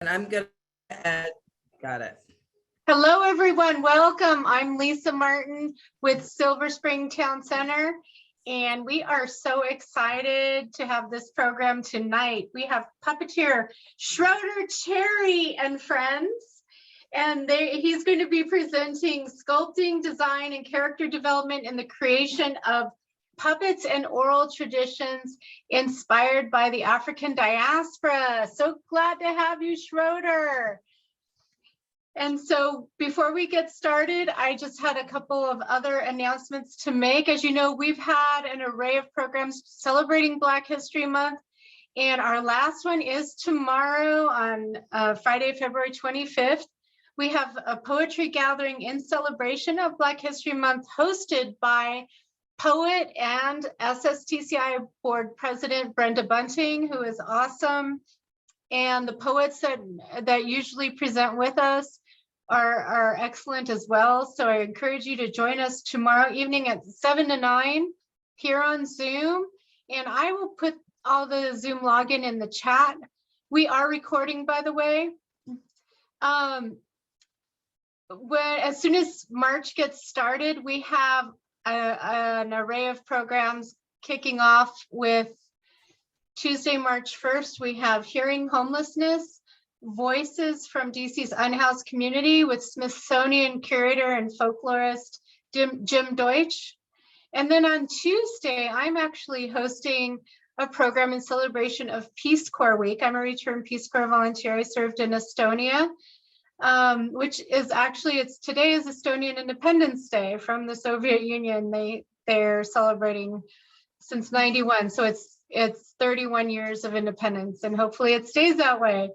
And I'm gonna add, got it. Hello, everyone. Welcome. I'm Lisa Martin with Silver Spring Town Center, and we are so excited to have this program tonight. We have puppeteer Schroeder Cherry and friends, and he's going to be presenting sculpting, design, and character development in the creation of puppets and oral traditions inspired by the African diaspora. So glad to have you, Schroeder. And so before we get started, I just had a couple of other announcements to make. As you know, we've had an array of programs celebrating Black History Month, and our last one is tomorrow on Friday, February 25th. We have a poetry gathering in celebration of Black History Month hosted by poet and SSTCI board president Brenda Bunting, who is awesome. And the poets that usually present with us are excellent as well. So I encourage you to join us tomorrow evening at 7 to 9 here on Zoom. And I will put all the Zoom login in the chat. We are recording, by the way. As soon as March gets started, we have an array of programs kicking off with Tuesday, March 1st. We have Hearing Homelessness, Voices from DC's Unhoused Community with Smithsonian curator and folklorist Jim Deutsch. And then on Tuesday, I'm actually hosting a program in celebration of Peace Corps Week. I'm a returned Peace Corps volunteer. I served in Estonia, which is actually, today is Estonian Independence Day from the Soviet Union. They're celebrating since 91. So it's 31 years of independence, and hopefully it stays that way.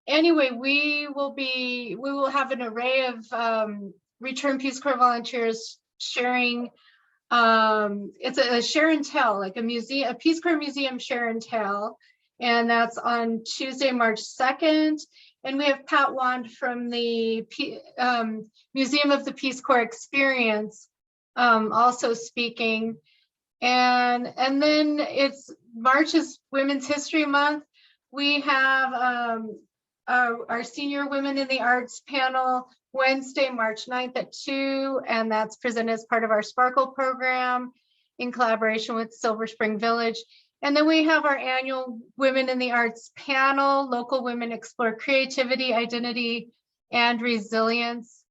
Anyway, we will have an array of returned Peace Corps volunteers sharing. It's a share and tell, like a Peace Corps museum share and tell, and that's on Tuesday, March 2nd. And we have Pat Wand from the Museum of the Peace Corps Experience also speaking. And then March is Women's History Month. We have our Senior Women in the Arts panel Wednesday, March 9th at 2, and that's presented as part of our Sparkle program in collaboration with Silver Spring Village. And then we have our annual Women in the Arts panel, Local Women Explore Creativity, Identity, and Resilience.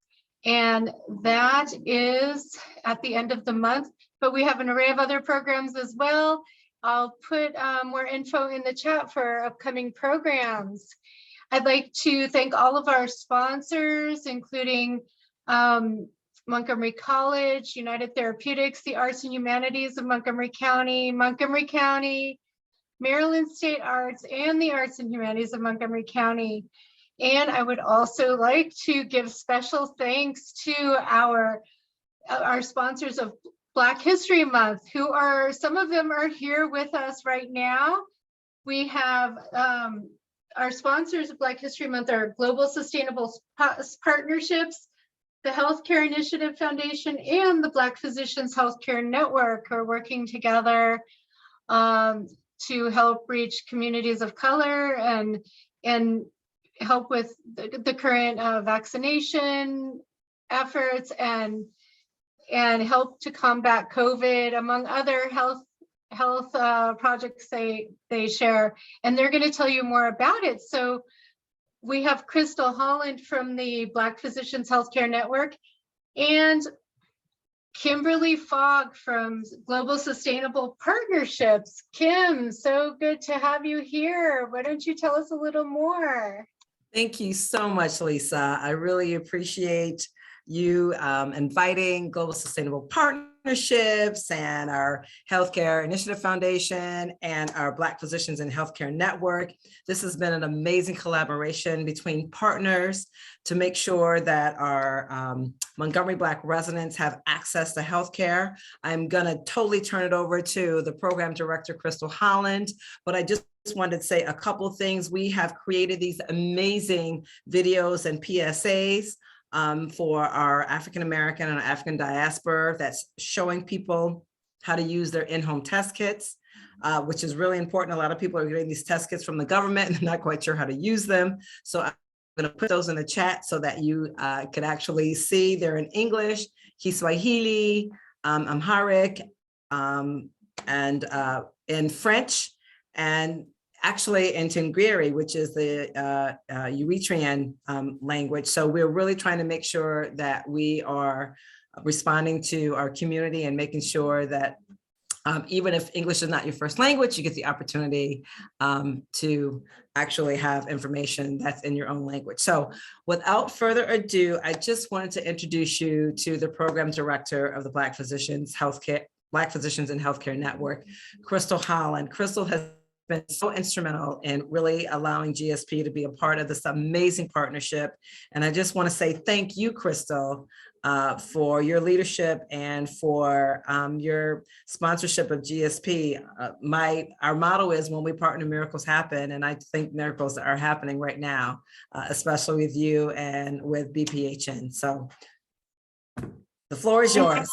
And that is at the end of the month, but we have an array of other programs as well. I'll put more info in the chat for upcoming programs. I'd like to thank all of our sponsors, including Montgomery College, United Therapeutics, the Arts and Humanities of Montgomery County, Maryland State Arts, and the Arts and Humanities of Montgomery County. And I would also like to give special thanks to our sponsors of Black History Month, some of them are here with us right now. We have our sponsors of Black History Month are Global Sustainable Partnerships, the Healthcare Initiative Foundation, and the Black Physicians Healthcare Network are working together to help reach communities of color and help with the current vaccination efforts and help to combat COVID, among other health projects they share. And they're going to tell you more about it. So we have Crystal Holland from the Black Physicians Healthcare Network and Kimberly Fogg from Global Sustainable Partnerships. Kim, so good to have you here. Why don't you tell us a little more? Thank you so much, Lisa. I really appreciate you inviting Global Sustainable Partnerships and our Healthcare Initiative Foundation and our Black Physicians in Healthcare Network. This has been an amazing collaboration between partners to make sure that our Montgomery Black residents have access to healthcare. I'm gonna totally turn it over to the program director, Crystal Holland, but I just wanted to say a couple things. We have created these amazing videos and PSAs for our African-American and African diaspora that's showing people how to use their in-home test kits. which is really important. A lot of people are getting these test kits from the government and they're not quite sure how to use them. So I'm going to put those in the chat so that you could actually see. They're in English, Kiswahili, Amharic, and in French, and actually in Tingiri, which is the Eritrean language. So we're really trying to make sure that we are responding to our community and making sure that even if English is not your first language, you get the opportunity to actually have information that's in your own language. So without further ado, I just wanted to introduce you to the program director of the Black Physicians and Healthcare Network, Crystal Holland. Crystal has been so instrumental in really allowing GSP to be a part of this amazing partnership. And I just want to say thank you, Crystal, for your leadership and for your sponsorship of GSP. Our motto is, when we partner, miracles happen. And I think miracles are happening right now, especially with you and with BPHN. So the floor is yours.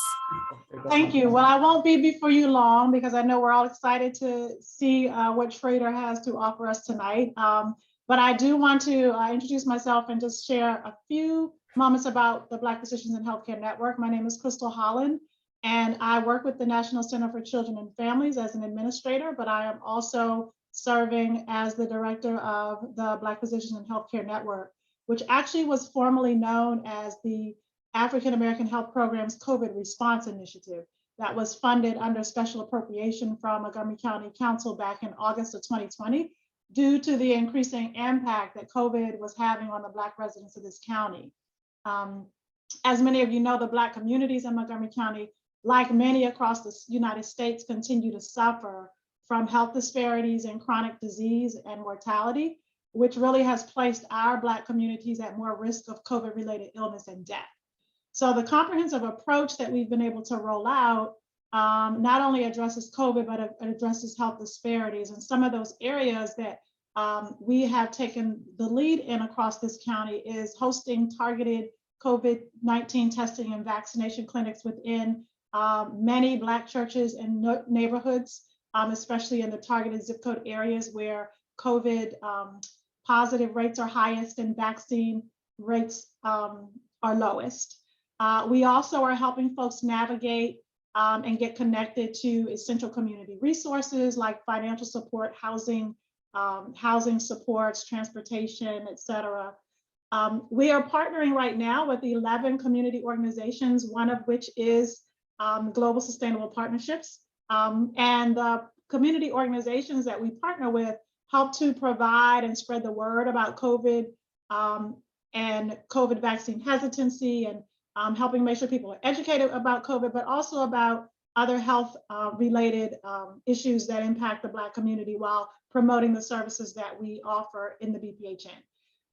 Thank you. Well, I won't be before you long because I know we're all excited to see what Schroeder has to offer us tonight. But I do want to introduce myself and just share a few moments about the Black Physicians and Healthcare Network. My name is Crystal Holland, and I work with the National Center for Children and Families as an administrator, but I am also serving as the director of the Black Physicians and Healthcare Network, which actually was formerly known as the African American Health Program's COVID Response Initiative that was funded under special appropriation from Montgomery County Council back in August of 2020, due to the increasing impact that COVID was having on the Black residents of this county. As many of you know, the Black communities in Montgomery County, like many across the United States, continue to suffer from health disparities and chronic disease and mortality, which really has placed our Black communities at more risk of COVID-related illness and death. So the comprehensive approach that we've been able to roll out not only addresses COVID, but it addresses health disparities. And some of those areas that we have taken the lead in across this county is hosting targeted COVID-19 testing and vaccination clinics within many Black churches and neighborhoods, especially in the targeted zip code areas where COVID positive rates are highest and vaccine rates are lowest. We also are helping folks navigate and get connected to essential community resources like financial support, housing supports, transportation, et cetera. We are partnering right now with 11 community organizations, one of which is Global Sustainable Partnerships. And the community organizations that we partner with help to provide and spread the word about COVID and COVID vaccine hesitancy, and helping make sure people are educated about COVID, but also about other health related issues that impact the Black community while promoting the services that we offer in the BPHN.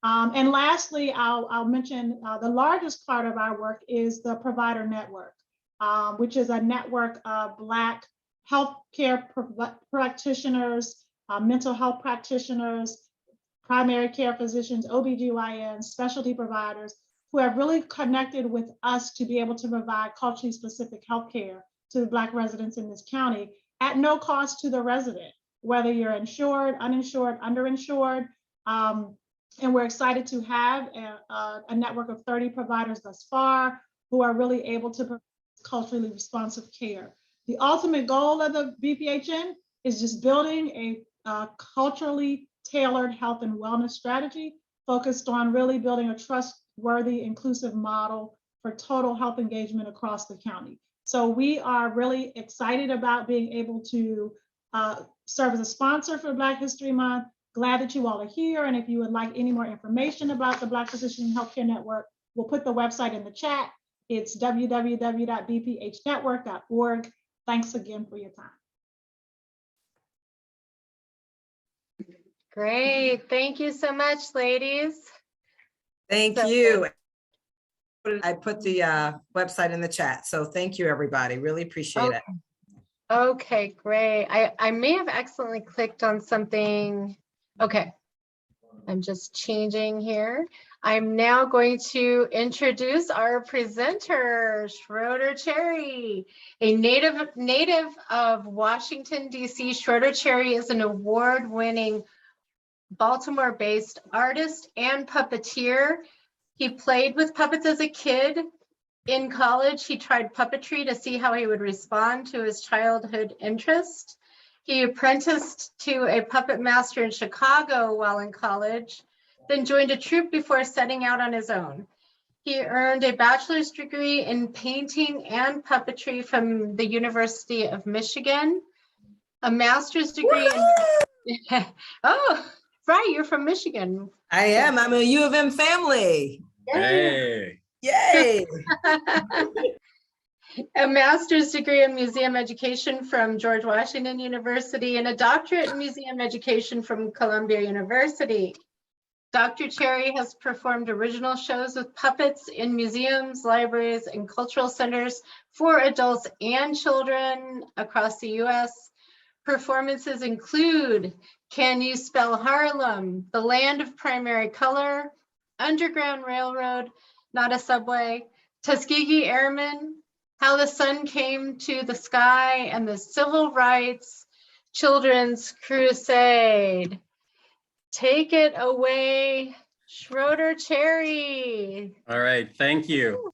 And lastly, I'll mention the largest part of our work is the provider network, which is a network of Black healthcare practitioners, mental health practitioners, primary care physicians, OBGYNs, specialty providers, who have really connected with us to be able to provide culturally specific healthcare to the Black residents in this county at no cost to the resident, whether you're insured, uninsured, underinsured. And we're excited to have a network of 30 providers thus far who are really able to provide culturally responsive care. The ultimate goal of the BPHN is just building a culturally tailored health and wellness strategy focused on really building a trustworthy, inclusive model for total health engagement across the county. So we are really excited about being able to serve as a sponsor for Black History Month. Glad that you all are here. And if you would like any more information about the Black Physicians and Healthcare Network, we'll put the website in the chat. It's www.bphnetwork.org. Thanks again for your time. Great. Thank you so much, ladies. Thank you. I put the website in the chat. So thank you, everybody. Really appreciate it. Okay, great. I may have accidentally clicked on something. Okay. I'm just changing here. I'm now going to introduce our presenter, Schroeder Cherry, a native of Washington, D.C. Schroeder Cherry is an award-winning Baltimore-based artist and puppeteer. He played with puppets as a kid. In college, he tried puppetry to see how he would respond to his childhood interest. He apprenticed to a puppet master in Chicago while in college, then joined a troupe before setting out on his own. He earned a bachelor's degree in painting and puppetry from the University of Michigan, a master's degree in, oh, right, you're from Michigan. I am. I'm a U of M family. Hey. Yay. A master's degree in museum education from George Washington University and a doctorate in museum education from Columbia University. Dr. Cherry has performed original shows with puppets in museums, libraries, and cultural centers for adults and children across the U.S. Performances include Can You Spell Harlem, The Land of Primary Color, Underground Railroad, Not a Subway, Tuskegee Airmen, How the Sun Came to the Sky, and the Civil Rights Children's Crusade. Take it away, Schroeder Cherry. All right, thank you.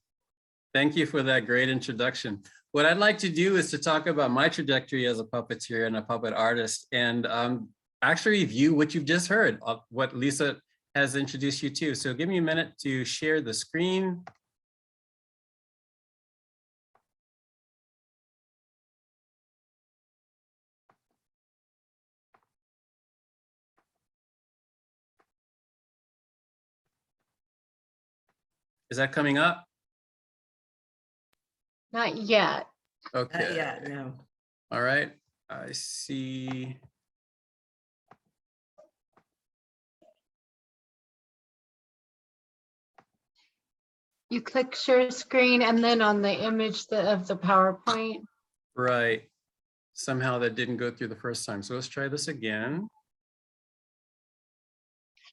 Thank you for that great introduction. What I'd like to do is to talk about my trajectory as a puppeteer and a puppet artist, and actually review what you've just heard, what Lisa has introduced you to. So give me a minute to share the screen. Is that coming up? Not yet. Okay. Yeah, no. All right. I see. You click share screen and then on the image of the PowerPoint. Right. Somehow that didn't go through the first time. So let's try this again.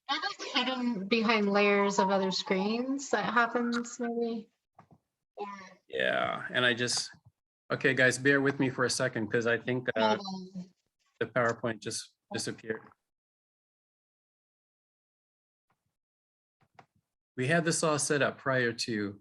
That is hidden behind layers of other screens. That happens maybe. Yeah, and I just, okay, guys, bear with me for a second because I think the PowerPoint just disappeared. We had this all set up prior to.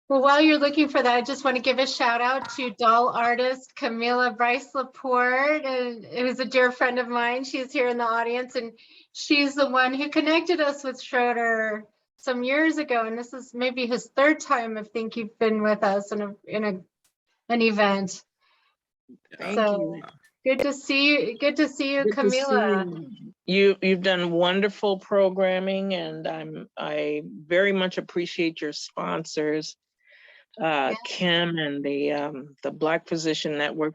Well, while you're looking for that, I just want to give a shout out to doll artist Camila Bryce Laporte, and who's a dear friend of mine. She's here in the audience, and she's the one who connected us with Schroeder some years ago. And this is maybe his third time I think you've been with us in an event. Thank So you. good to see you. Good to see you, Good to see Camila. you've done wonderful programming, and I very much appreciate your sponsors, Kim and the Black Physician Network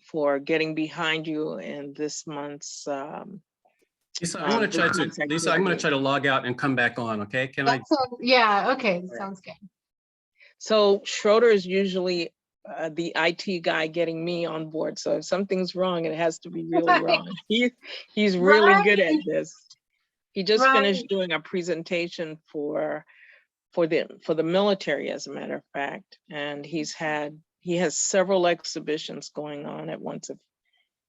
for getting behind you in this month's. Lisa, I'm going to try to log out and come back on. Okay, can I? Yeah. Okay. Sounds good. So Schroeder is usually the IT guy getting me on board. So if something's wrong, it has to be really wrong. He's really good at this. He just finished doing a presentation for the military, as a matter of fact, and he has several exhibitions going on at once.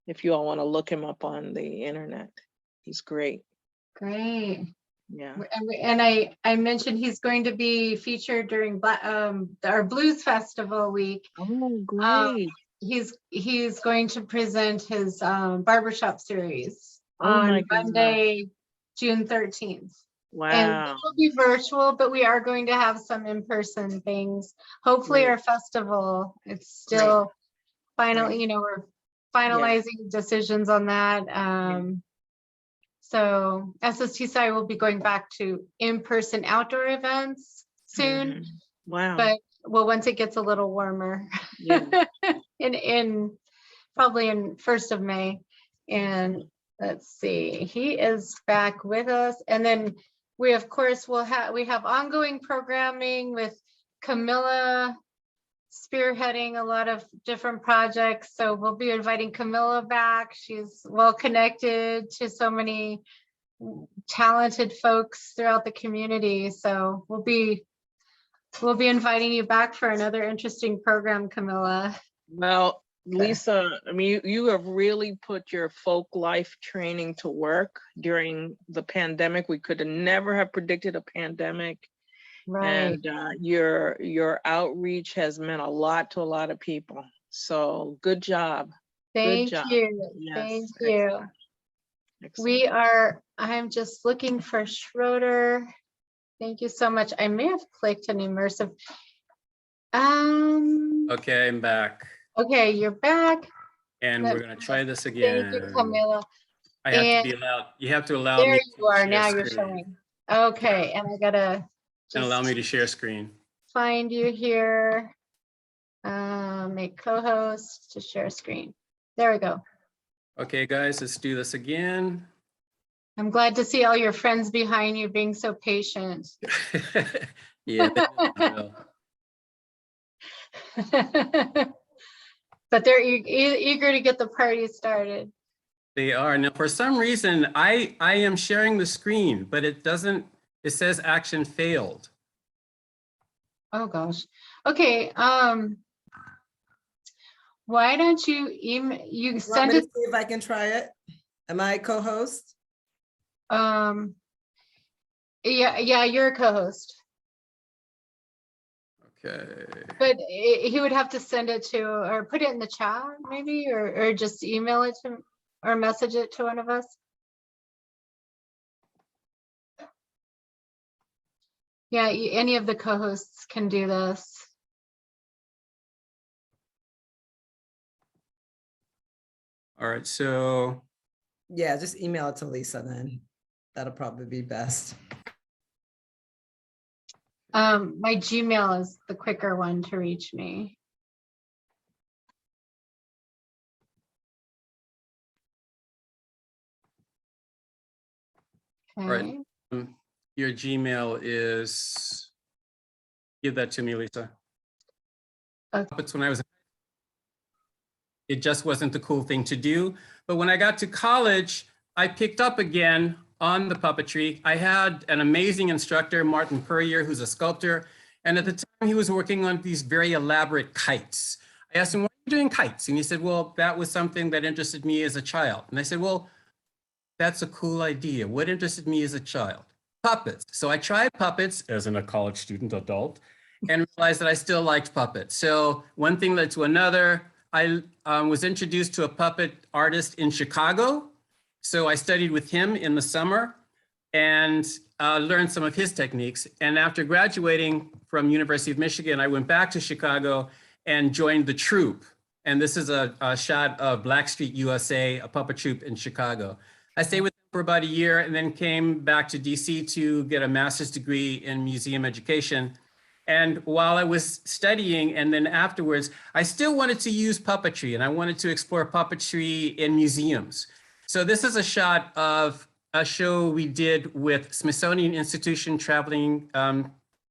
If you all want to look him up on the internet, he's great. Great. Yeah. And I mentioned he's going to be featured during our Blues Festival week. Oh, great. He's going to present his barbershop series on Monday, June 13th. Wow. And it will be virtual, but we are going to have some in-person things. Hopefully our festival, it's still finally, we're finalizing decisions on that. So SSTSI will be going back to in-person outdoor events soon. Wow. But once it gets a little warmer, in probably in 1st of May. And let's see, he is back with us. And then we of course we have ongoing programming with Camila spearheading a lot of different projects. So we'll be inviting Camilla back. She's well connected to so many talented folks throughout the community. So we'll be inviting you back for another interesting program, Camilla. Well, Lisa, I mean, you have really put your folk life training to work during the pandemic. We could have never have predicted a pandemic. Right. And your outreach has meant a lot to a lot of people. So good job. Thank job. you. Yes, Thank you. excellent. Excellent. I'm just looking for Schroeder. Thank you so much. I may have clicked an immersive. Okay, I'm back. Okay, you're back. And Let we're me gonna try just- this again. Thank you, Camilla. I have And to be allowed, you have to allow there me you are. to Now share you're screen. showing. Okay, and I gotta And allow me just to share screen. find you here. Make co-host to share screen. There we go. Okay, guys, let's do this again. I'm glad to see all your friends behind you being so patient. Yeah. Well, But they're eager to get the party started. they are. Now, for some reason, I am sharing the screen, but it doesn't, it says action failed. Oh gosh. Okay. Why don't you email? You Want send me to it. see if I can try it? Am I co-host? Yeah, you're a co-host, Okay. but he would have to send it to or put it in the chat maybe, or just email it to or message it to one of us. Yeah, any of the co-hosts can do this. All right, so Yeah, just email it to Lisa then. That'll probably be best. My Gmail is the quicker one to reach me. right. Okay. Your Gmail is, give that to me, Lisa. Okay. But when I was, it just wasn't the cool thing to do. But when I got to college, I picked up again on the puppetry. I had an amazing instructor, Martin Purrier, who's a sculptor. And at the time he was working on these very elaborate kites. I asked him, why are you doing kites? And he said, well, that was something that interested me as a child. And I said, well, that's a cool idea. What interested me as a child? Puppets. So I tried puppets as a college student adult and realized that I still liked puppets. So one thing led to another. I was introduced to a puppet artist in Chicago. So I studied with him in the summer and learned some of his techniques. And after graduating from University of Michigan, I went back to Chicago and joined the troupe. And this is a shot of Blackstreet USA, a puppet troupe in Chicago. I stayed with them for about a year and then came back to DC to get a master's degree in museum education. And while I was studying and then afterwards, I still wanted to use puppetry and I wanted to explore puppetry in museums. So this is a shot of a show we did with Smithsonian Institution traveling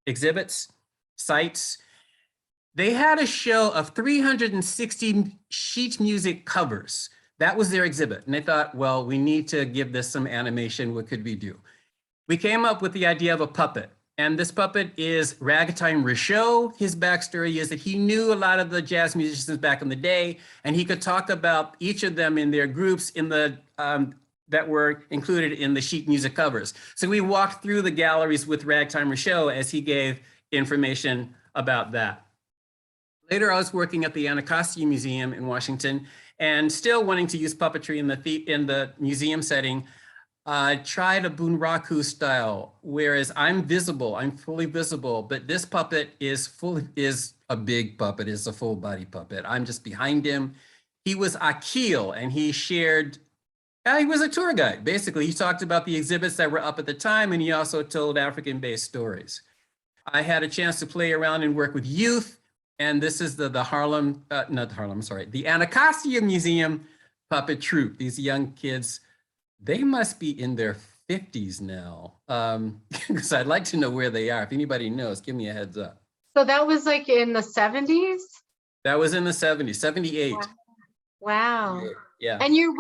exhibits, sites. They had a show of 360 sheet music covers. That was their exhibit. And they thought, well, we need to give this some animation. What could we do? We came up with the idea of a puppet. And this puppet is Ragtime Richaud. His backstory is that he knew a lot of the jazz musicians back in the day, and he could talk about each of them in their groups in the that were included in the sheet music covers. So we walked through the galleries with Ragtime Richaud as he gave information about that. Later, I was working at the Anacostia Museum in Washington and still wanting to use puppetry in the museum setting. Tried a bunraku style, whereas I'm visible, I'm fully visible, but this puppet is a big puppet, is a full body puppet. I'm just behind him. He was Akil and he shared, he was a tour guide. Basically, he talked about the exhibits that were up at the time and he also told African-based stories. I had a chance to play around and work with youth. And this is the Harlem, not Harlem, sorry, the Anacostia Museum puppet troupe. These young kids, they must be in their 50s now, because I'd like to know where they are. If anybody knows, give me a heads up. So that was like in the 70s? That was in the 70s, 78. Wow. Yeah. And you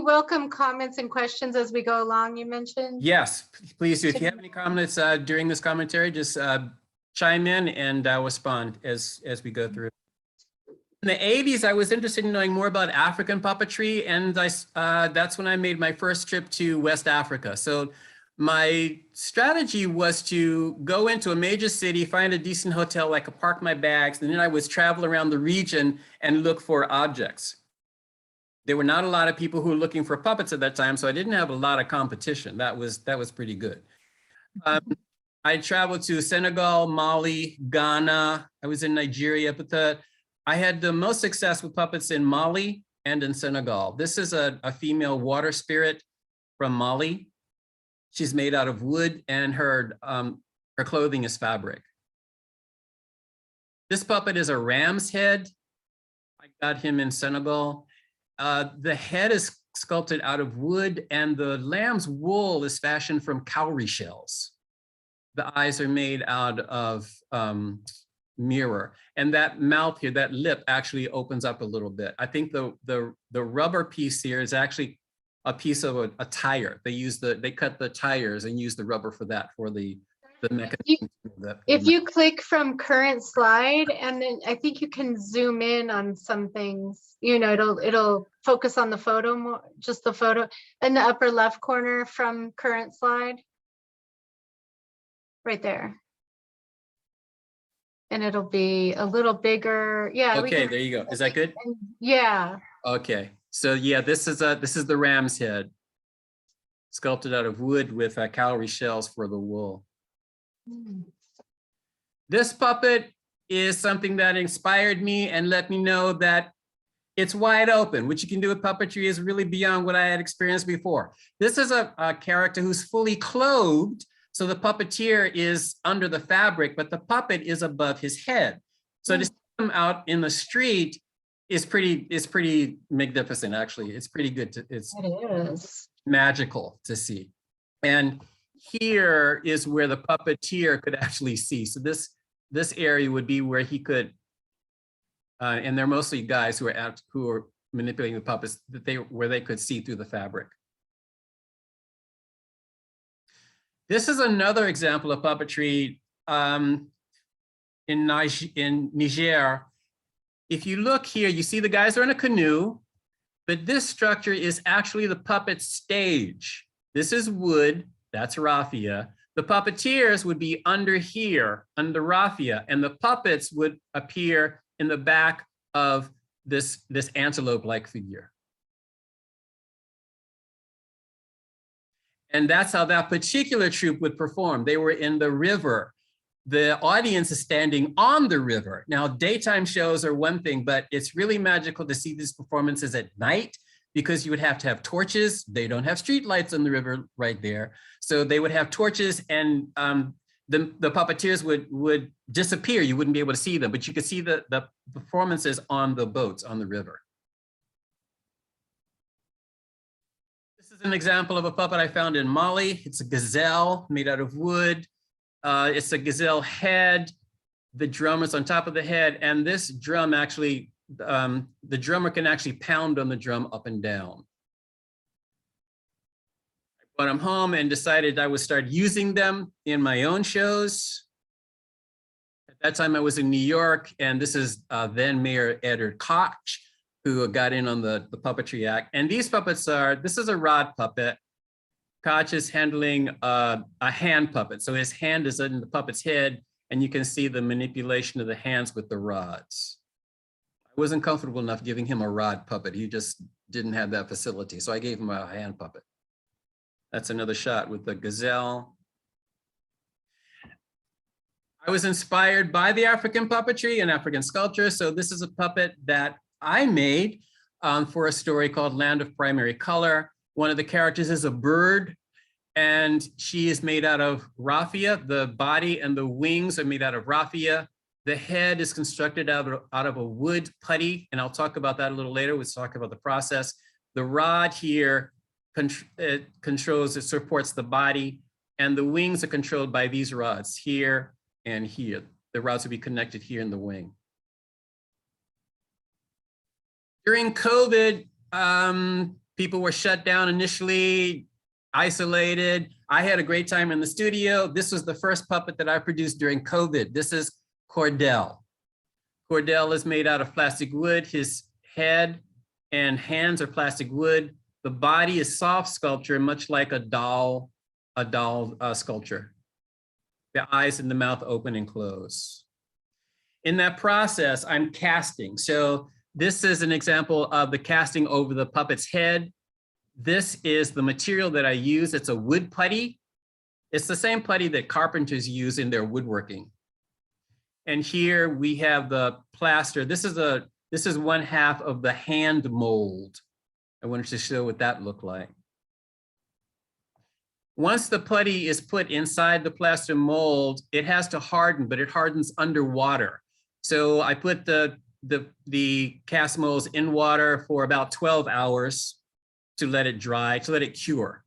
welcome comments and questions as we go along, you mentioned? Yes, please do. If you have any comments during this commentary, just chime in and I'll respond as we go through. In the 80s, I was interested in knowing more about African puppetry, and that's when I made my first trip to West Africa. So my strategy was to go into a major city, find a decent hotel, I could park my bags, and then I would travel around the region and look for objects. There were not a lot of people who were looking for puppets at that time, so I didn't have a lot of competition. That was pretty good. I traveled to Senegal, Mali, Ghana. I was in Nigeria, but I had the most success with puppets in Mali and in Senegal. This is a female water spirit from Mali. She's made out of wood, and her clothing is fabric. This puppet is a ram's head. I got him in Senegal. The head is sculpted out of wood, and the lamb's wool is fashioned from cowrie shells. The eyes are made out of mirror, and that mouth here, that lip actually opens up a little bit. I think the rubber piece here is actually a piece of a tire. They cut the tires and use the rubber for that, for the mechanism. If you click from current slide, and then I think you can zoom in on some things, you know, it'll focus on the photo more, just the photo in the upper left corner from current slide. Right there. And it'll be a little bigger. Yeah. Okay, there you go. Is that good? Yeah. Okay, so yeah, this is the ram's head, sculpted out of wood with cowrie shells for the wool. This puppet is something that inspired me and let me know that it's wide open. What you can do with puppetry is really beyond what I had experienced before. This is a character who's fully clothed. So the puppeteer is under the fabric, but the puppet is above his head. So to see him out in the street is pretty magnificent, actually. It's pretty good. It is magical to see. And here is where the puppeteer could actually see. So this area would be where he could, and they're mostly guys who are manipulating the puppets, where they could see through the fabric. This is another example of puppetry in Niger. If you look here, you see the guys are in a canoe, but this structure is actually the puppet stage. This is wood, that's raffia. The puppeteers would be under here, under raffia, and the puppets would appear in the back of this antelope-like figure. And that's how that particular troupe would perform. They were in the river. The audience is standing on the river. Now, daytime shows are one thing, but it's really magical to see these performances at night, because you would have to have torches. They don't have street lights on the river right there. So they would have torches, and the puppeteers would disappear. You wouldn't be able to see them, but you could see the performances on the boats on the river. This is an example of a puppet I found in Mali. It's a gazelle made out of wood. It's a gazelle head. The drum is on top of the head, and this drum actually, the drummer can actually pound on the drum up and down. I brought them home and decided I would start using them in my own shows. At that time I was in New York, and this is then Mayor Edward Koch, who got in on the Puppetry Act. And these puppets this is a rod puppet. Koch is handling a hand puppet. So his hand is in the puppet's head, and you can see the manipulation of the hands with the rods. I wasn't comfortable enough giving him a rod puppet. He just didn't have that facility. So I gave him a hand puppet. That's another shot with the gazelle. I was inspired by the African puppetry and African sculpture. So this is a puppet that I made for a story called Land of Primary Color. One of the characters is a bird, and she is made out of raffia. The body and the wings are made out of raffia. The head is constructed out of a wood putty, and I'll talk about that a little later. We'll talk about the process. The rod here it supports the body, and the wings are controlled by these rods here and here. The rods will be connected here in the wing. During COVID, people were shut down initially, isolated. I had a great time in the studio. This was the first puppet that I produced during COVID. This is Cordell. Cordell is made out of plastic wood. His head and hands are plastic wood. The body is soft sculpture, much like a doll sculpture. The eyes and the mouth open and close. In that process, I'm casting. So this is an example of the casting over the puppet's head. This is the material that I use. It's a wood putty. It's the same putty that carpenters use in their woodworking. And here we have the plaster. This is one half of the hand mold. I wanted to show what that looked like. Once the putty is put inside the plaster mold, it has to harden, but it hardens underwater. So I put the cast molds in water for about 12 hours to let it dry, to let it cure.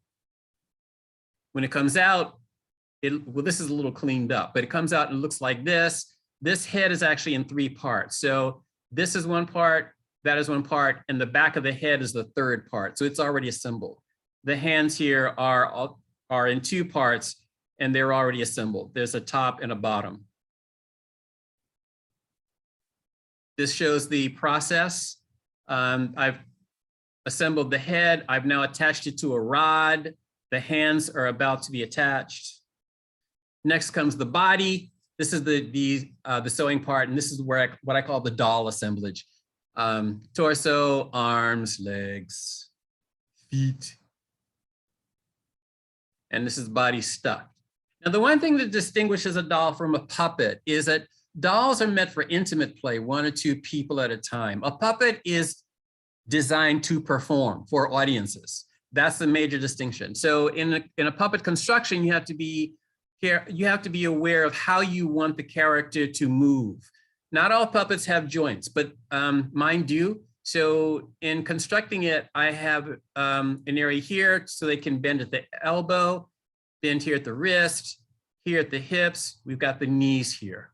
When it comes out, well, this is a little cleaned up, but it comes out and looks like this. This head is actually in 3 parts. So this is one part, that is one part, and the back of the head is the 3rd part. So it's already assembled. The hands here are in 2 parts, and they're already assembled. There's a top and a bottom. This shows the process. I've assembled the head. I've now attached it to a rod. The hands are about to be attached. Next comes the body. This is the sewing part, and this is where what I call the doll assemblage. Torso, arms, legs, feet. And this is body stuck. Now, the one thing that distinguishes a doll from a puppet is that dolls are meant for intimate play, 1 or 2 people at a time. A puppet is designed to perform for audiences. That's the major distinction. So in a puppet construction, you have to be aware of how you want the character to move. Not all puppets have joints, but mine do. So in constructing it, I have an area here so they can bend at the elbow, bend here at the wrist, here at the hips. We've got the knees here.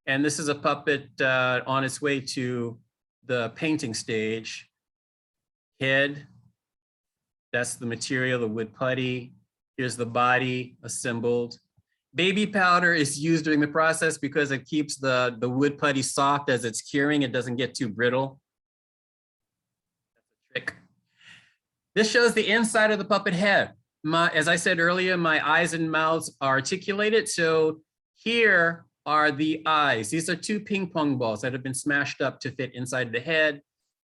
And this is a puppet on its way to the painting stage. Head, that's the material, the wood putty. Here's the body assembled. Baby powder is used during the process because it keeps the wood putty soft as it's curing. It doesn't get too brittle. That's a trick. This shows the inside of the puppet head. As I said earlier, my eyes and mouths are articulated. So here are the eyes. These are 2 ping pong balls that have been smashed up to fit inside the head.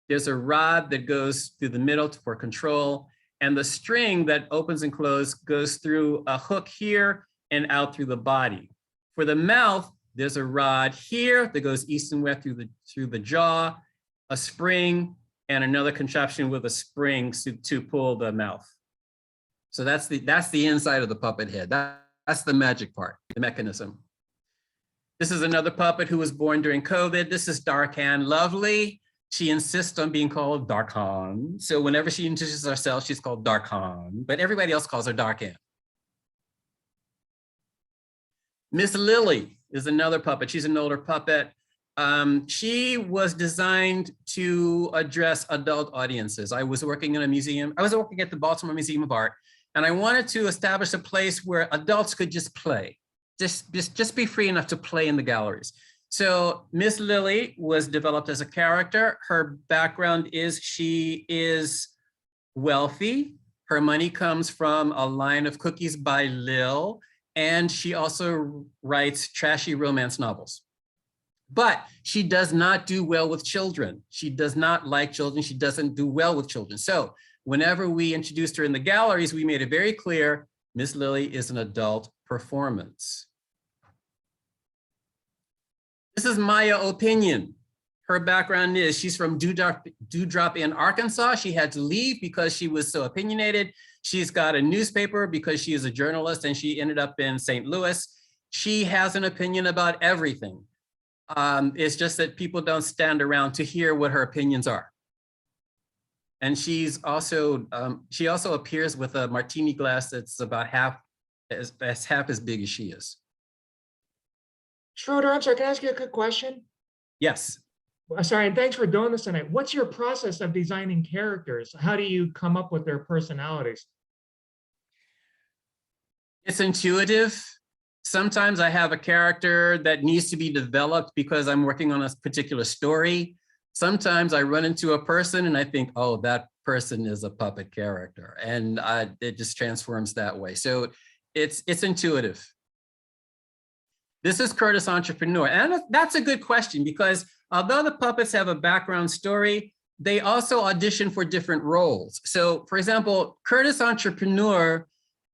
There's a rod that goes through the middle for control. And the string that opens and closes goes through a hook here and out through the body. For the mouth, there's a rod here that goes east and west through the jaw, a spring, and another contraption with a spring to pull the mouth. So that's the inside of the puppet head. That's the magic part, the mechanism. This is another puppet who was born during COVID. This is Darkhan Lovely. She insists on being called Darkhan. So whenever she introduces herself, she's called Darkhan, but everybody else calls her Darkhan. Miss Lily is another puppet. She's an older puppet. She was designed to address adult audiences. I was working in a museum. I was working at the Baltimore Museum of Art, and I wanted to establish a place where adults could just play, just be free enough to play in the galleries. So Miss Lily was developed as a character. Her background is she is wealthy. Her money comes from a line of cookies by Lil, and she also writes trashy romance novels. But she does not do well with children. She does not like children. She doesn't do well with children. So whenever we introduced her in the galleries, we made it very clear, Miss Lily is an adult performance. This is Maya Opinion. Her background is she's from Dewdrop in Arkansas. She had to leave because she was so opinionated. She's got a newspaper because she is a journalist, and she ended up in St. Louis. She has an opinion about everything. It's just that people don't stand around to hear what her opinions are. And she also appears with a martini glass that's about half as big as she is. Schroeder, I'm sorry, can I ask you a quick question? Yes. Sorry, and thanks for doing this tonight. What's your process of designing characters? How do you come up with their personalities? It's intuitive. Sometimes I have a character that needs to be developed because I'm working on a particular story. Sometimes I run into a person and I think, oh, that person is a puppet character, and it just transforms that way. So it's intuitive. This is Curtis Entrepreneur, and that's a good question because although the puppets have a background story, they also audition for different roles. So for example, Curtis Entrepreneur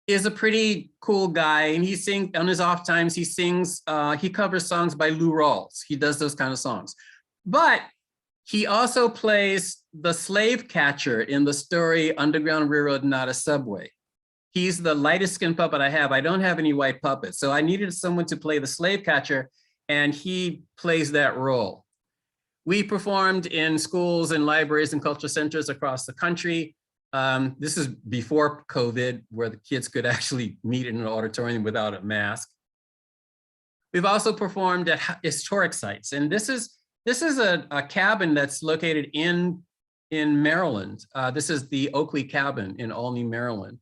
is a pretty cool guy, and he sings on his off times. He sings, he covers songs by Lou Rawls. He does those kind of songs, but he also plays the slave catcher in the story Underground Railroad, Not a Subway. He's the lightest skinned puppet I have. I don't have any white puppets, so I needed someone to play the slave catcher, and he plays that role. We performed in schools and libraries and cultural centers across the country. This is before COVID, where the kids could actually meet in an auditorium without a mask. We've also performed at historic sites, and this is a cabin that's located in Maryland. This is the Oakley Cabin in Olney, Maryland.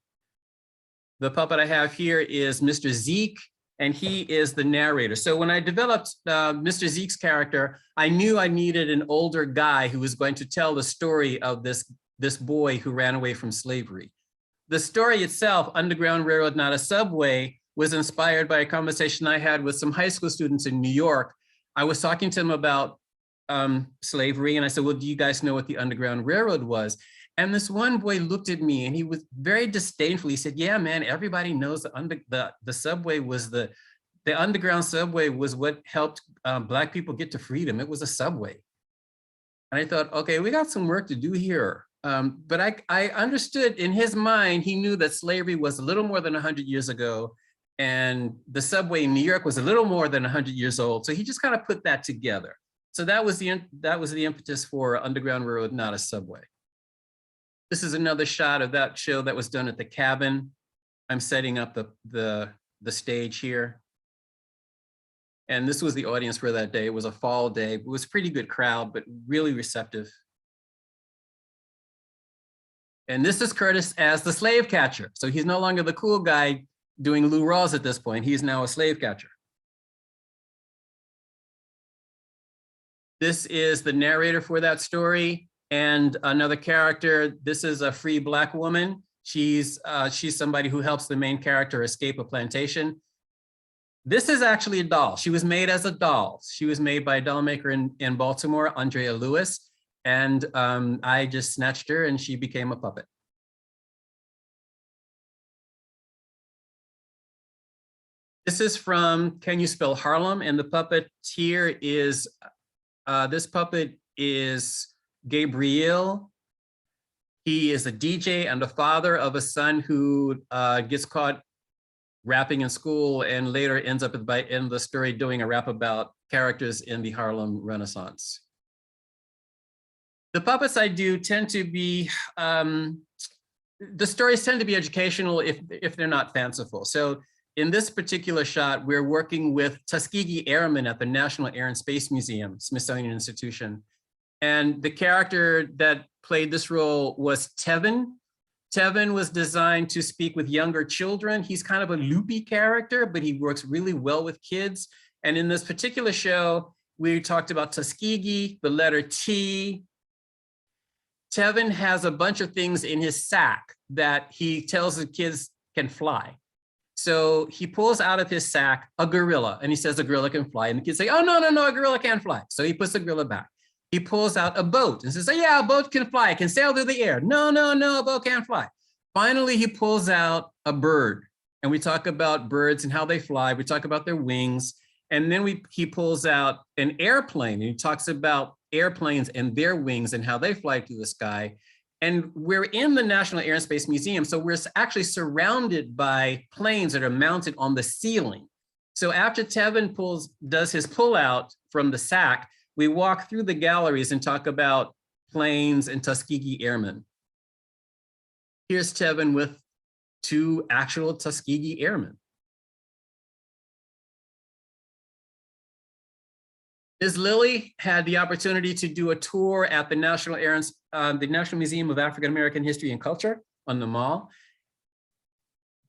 The puppet I have here is Mr. Zeke, and he is the narrator. So when I developed Mr. Zeke's character, I knew I needed an older guy who was going to tell the story of this boy who ran away from slavery. The story itself, Underground Railroad, Not a Subway, was inspired by a conversation I had with some high school students in New York. I was talking to them about slavery, and I said, well, do you guys know what the Underground Railroad was? And this one boy looked at me and he was very disdainful. He said, yeah, man, everybody knows the subway was the underground subway was what helped Black people get to freedom. It was a subway. And I thought, okay, we got some work to do here. But I understood in his mind, he knew that slavery was a little more than 100 years ago, and the subway in New York was a little more than 100 years old. So he just kind of put that together. So that was the impetus for Underground Railroad, Not a Subway. This is another shot of that show that was done at the cabin. I'm setting up the stage here. And this was the audience for that day. It was a fall day. It was a pretty good crowd, but really receptive. And this is Curtis as the slave catcher. So he's no longer the cool guy doing Lou Rawls at this point. He's now a slave catcher. This is the narrator for that story. And another character, this is a free Black woman. She's somebody who helps the main character escape a plantation. This is actually a doll. She was made as a doll. She was made by a doll maker in Baltimore, Andrea Lewis. And I just snatched her and she became a puppet. This is from Can You Spell Harlem? And the puppet here is, this puppet is Gabriel. He is a DJ and a father of a son who gets caught rapping in school and later ends up by end of the story doing a rap about characters in the Harlem Renaissance. The puppets I do tend to be, the stories tend to be educational if they're not fanciful. So in this particular shot, we're working with Tuskegee Airmen at the National Air and Space Museum, Smithsonian Institution. And the character that played this role was Tevin. Tevin was designed to speak with younger children. He's kind of a loopy character, but he works really well with kids. And in this particular show, we talked about Tuskegee, the letter T. Tevin has a bunch of things in his sack that he tells the kids can fly. So he pulls out of his sack a gorilla and he says a gorilla can fly. And the kids say, oh, no, no, no, a gorilla can't fly. So he puts the gorilla back. He pulls out a boat and says, oh, yeah, a boat can fly, it can sail through the air. No, no, no, a boat can't fly. Finally, he pulls out a bird and we talk about birds and how they fly. We talk about their wings. And then he pulls out an airplane and he talks about airplanes and their wings and how they fly through the sky. And we're in the National Air and Space Museum. So we're actually surrounded by planes that are mounted on the ceiling. So after Tevin does his pull out from the sack, we walk through the galleries and talk about planes and Tuskegee Airmen. Here's Tevin with 2 actual Tuskegee Airmen. Ms. Lilly had the opportunity to do a tour at the National Museum of African American History and Culture on the Mall.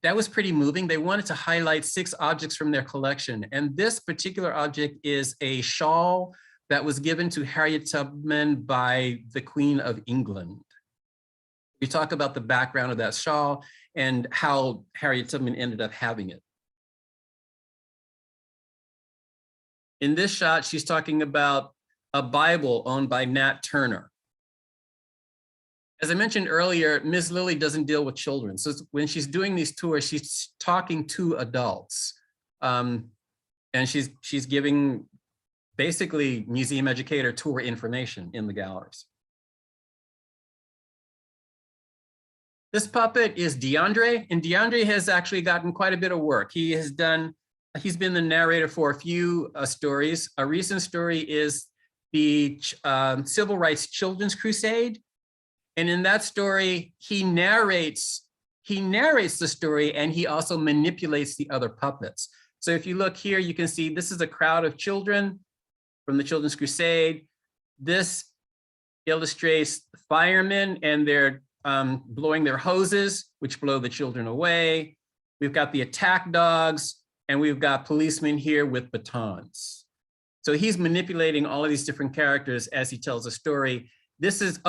That was pretty moving. They wanted to highlight 6 objects from their collection. And this particular object is a shawl that was given to Harriet Tubman by the Queen of England. We talk about the background of that shawl and how Harriet Tubman ended up having it. In this shot, she's talking about a Bible owned by Nat Turner. As I mentioned earlier, Ms. Lilly doesn't deal with children. So when she's doing these tours, she's talking to adults. And she's giving basically museum educator tour information in the galleries. This puppet is DeAndre, and DeAndre has actually gotten quite a bit of work. He's been the narrator for a few stories. A recent story is the Civil Rights Children's Crusade. And in that story, he narrates the story, and he also manipulates the other puppets. So if you look here, you can see this is a crowd of children from the Children's Crusade. This illustrates firemen, and they're blowing their hoses, which blow the children away. We've got the attack dogs, and we've got policemen here with batons. So he's manipulating all of these different characters as he tells a story. This is,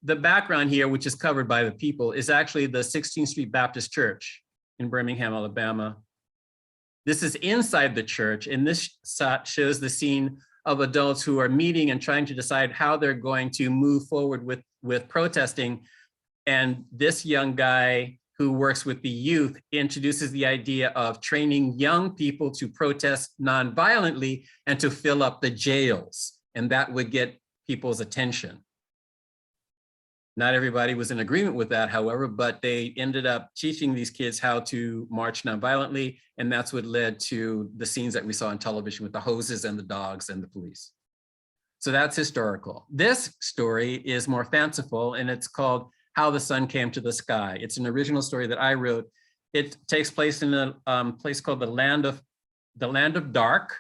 the background here, which is covered by the people, is actually the 16th Street Baptist Church in Birmingham, Alabama. This is inside the church, and this shot shows the scene of adults who are meeting and trying to decide how they're going to move forward with protesting. And this young guy who works with the youth introduces the idea of training young people to protest nonviolently and to fill up the jails, and that would get people's attention. Not everybody was in agreement with that, however, but they ended up teaching these kids how to march nonviolently, and that's what led to the scenes that we saw on television with the hoses and the dogs and the police. So that's historical. This story is more fanciful, and it's called How the Sun Came to the Sky. It's an original story that I wrote. It takes place in a place called the Land of Dark,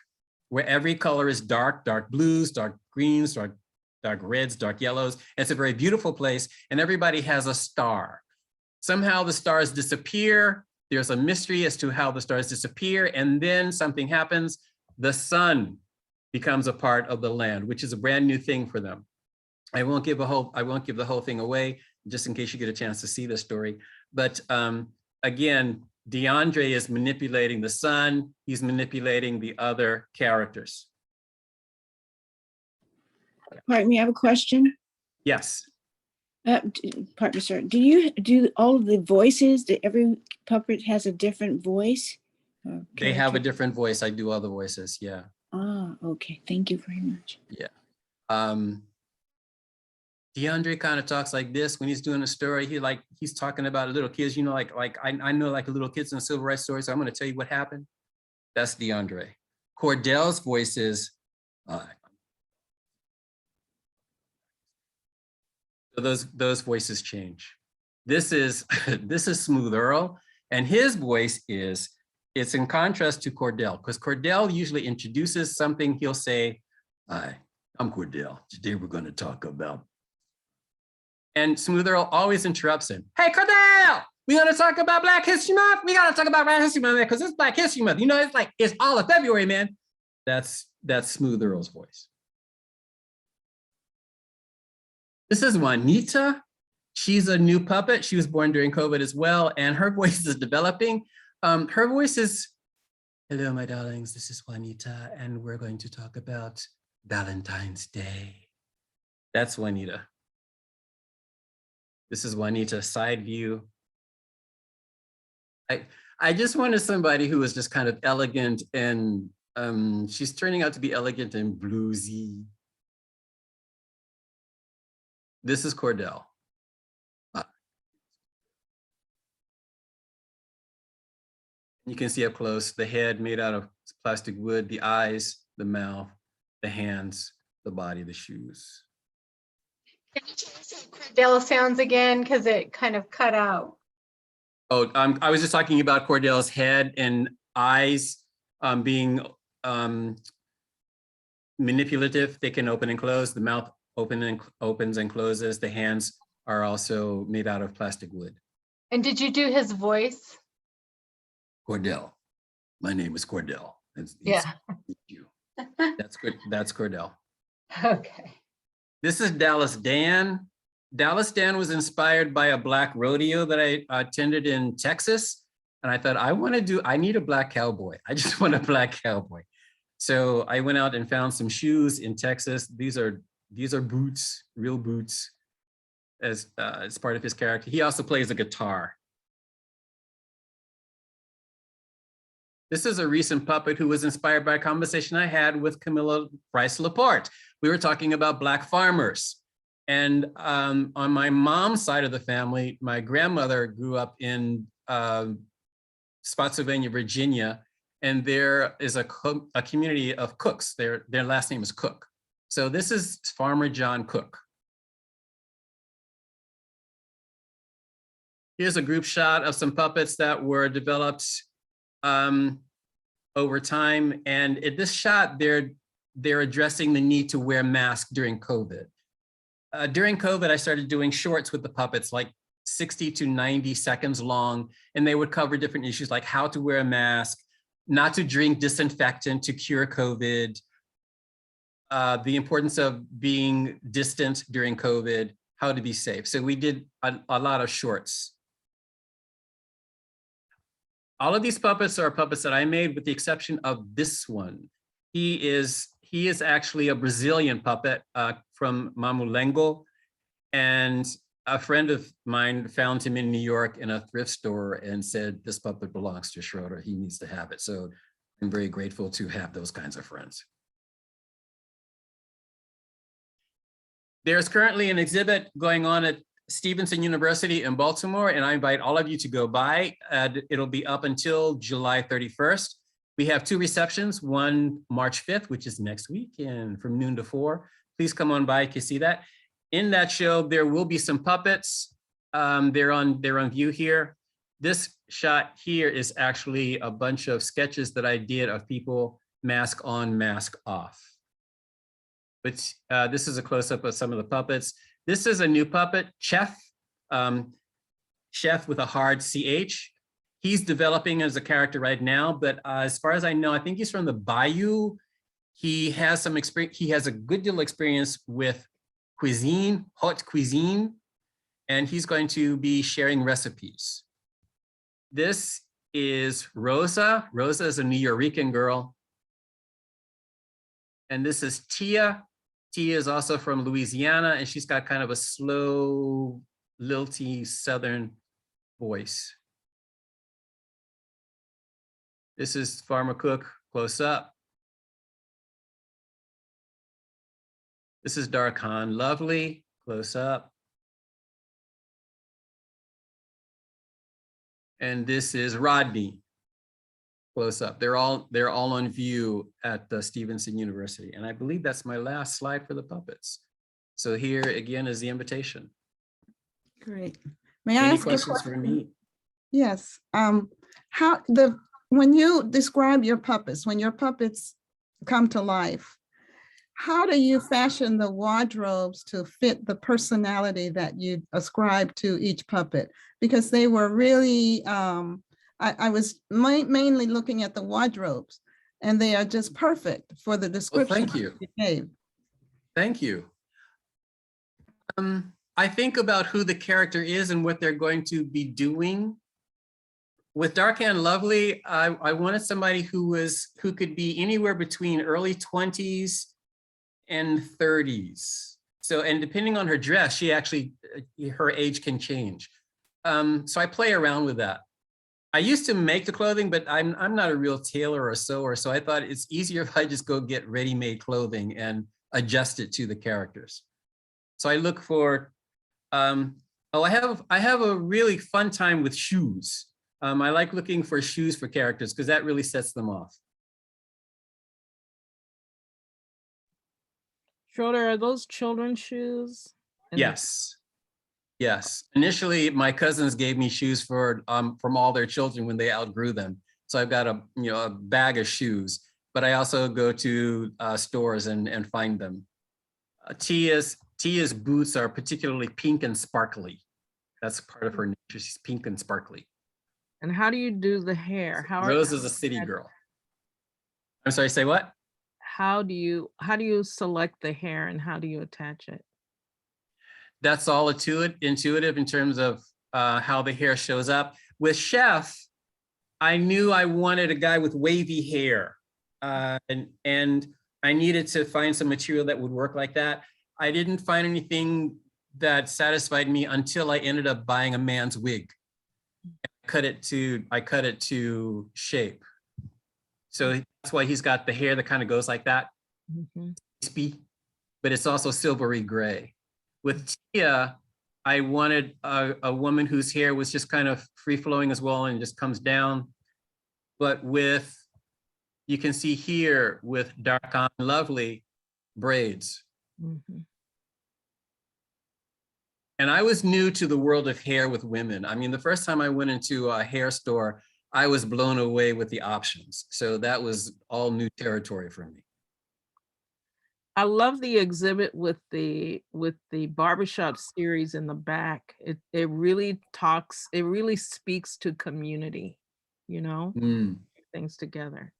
where every color is dark, dark blues, dark greens, dark reds, dark yellows. It's a very beautiful place, and everybody has a star. Somehow the stars disappear. There's a mystery as to how the stars disappear, and then something happens. The sun becomes a part of the land, which is a brand new thing for them. I won't give the whole thing away, just in case you get a chance to see the story. But again, DeAndre is manipulating the sun. He's manipulating the other characters. Pardon me, I have a question. Yes. Pardon me, sir. Do you do all of the voices? Every puppet has a different voice? They have a different voice. I do all the voices, yeah. Ah, okay. Thank you very much. Yeah. DeAndre kind of talks like this when he's doing a story. He's talking about little kids, you know, I know like little kids in the civil rights story, so I'm going to tell you what happened. That's DeAndre. Cordell's voice is, so those voices change. This is Smooth Earl, and his voice it's in contrast to Cordell, because Cordell usually introduces something. He'll say, "Hi, I'm Cordell. Today we're going to talk about," and Smooth Earl always interrupts him. "Hey, Cordell, we going to talk about Black History Month? We got to talk about Black History Month, because it's Black History Month. You know, it's all of February, man." That's Smooth Earl's voice. This is Juanita. She's a new puppet. She was born during COVID as well, and her voice is developing. Her voice is, "Hello, my darlings, this is Juanita, and we're going to talk about Valentine's Day." That's Juanita. This is Juanita, side view. I just wanted somebody who was just kind of elegant, and she's turning out to be elegant and bluesy. This is Cordell. You can see up close the head made out of plastic wood, the eyes, the mouth, the hands, the body, the shoes. Can you tell us how Cordell sounds again? Because it kind of cut out. Oh, I was just talking about Cordell's head and eyes being manipulative. They can open and close. The mouth opens and closes. The hands are also made out of plastic wood. And did you do his voice? Cordell. My name is Cordell. Yeah. You. That's good. That's Cordell. Okay. This is Dallas Dan. Dallas Dan was inspired by a black rodeo that I attended in Texas. And I thought, I need a black cowboy. I just want a black cowboy. So I went out and found some shoes in Texas. These are boots, real boots, as part of his character. He also plays a guitar. This is a recent puppet who was inspired by a conversation I had with Camilla Price Laporte. We were talking about Black farmers. And on my mom's side of the family, my grandmother grew up in Spotsylvania, Virginia, and there is a community of cooks. Their last name is Cook. So this is Farmer John Cook. Here's a group shot of some puppets that were developed over time. And in this shot, they're addressing the need to wear masks during COVID. During COVID, I started doing shorts with the puppets, like 60 to 90 seconds long, and they would cover different issues like how to wear a mask, not to drink disinfectant to cure COVID, the importance of being distant during COVID, how to be safe. So we did a lot of shorts. All of these puppets are puppets that I made with the exception of this one. He is actually a Brazilian puppet from Mamulengo. And a friend of mine found him in New York in a thrift store and said, this puppet belongs to Schroeder, he needs to have it. So I'm very grateful to have those kinds of friends. There's currently an exhibit going on at Stevenson University in Baltimore, and I invite all of you to go by. It'll be up until July 31st. We have 2 receptions, one March 5th, which is next week, and from noon to 4. Please come on by, you can see that. In that show, there will be some puppets. They're on view here. This shot here is actually a bunch of sketches that I did of people mask on, mask off. But this is a close-up of some of the puppets. This is a new puppet, Chef, Chef with a hard CH. He's developing as a character right now, but as far as I know, I think he's from the Bayou. He has some experience. He has a good deal of experience with cuisine, haute cuisine, and he's going to be sharing recipes. This is Rosa. Rosa is a New Yorican girl. And this is Tia. Tia is also from Louisiana, and she's got kind of a slow, lilty Southern voice. This is Farmer Cook, close up. This is Darkhan Lovely, close up. And this is Rodney, close up. They're all on view at the Stevenson University. And I believe that's my last slide for the puppets. So here again is the invitation. Great. May I Any ask a questions for question? me? Yes. When you describe your puppets, when your puppets come to life, how do you fashion the wardrobes to fit the personality that you ascribe to each puppet? Because they were really, I was mainly looking at the wardrobes, and they are just perfect for the description. Thank you. You gave. Thank you. I think about who the character is and what they're going to be doing. With Darkhan Lovely, I wanted somebody who could be anywhere between early 20s and 30s. So, and depending on her dress, she actually, her age can change. So I play around with that. I used to make the clothing, but I'm not a real tailor or sewer, so I thought it's easier if I just go get ready-made clothing and adjust it to the characters. So I look for, I have a really fun time with shoes. I like looking for shoes for characters because that really sets them off. Schroeder, are those children's shoes? Yes. Yes. Initially, my cousins gave me shoes for from all their children when they outgrew them. So I've got a bag of shoes. but I also go to stores and find them. Tia's boots are particularly pink and sparkly. That's part of her nature. She's pink and sparkly. And how do you do the hair? Rose is a city girl. I'm sorry, say what? How do you select the hair and how do you attach it? That's all intuitive in terms of how the hair shows up. With Chef, I knew I wanted a guy with wavy hair, and I needed to find some material that would work like that. I didn't find anything that satisfied me until I ended up buying a man's wig. I cut it to shape. So that's why he's got the hair that kind of goes like that, but it's also silvery gray. With Tia, I wanted a woman whose hair was just kind of free flowing as well and just comes down. But you can see here with dark on lovely braids. And I was new to the world of hair with women. I mean, the first time I went into a hair store, I was blown away with the options. So that was all new territory for me. I love the exhibit with the barbershop series in the back. It really speaks to community, you know, things together.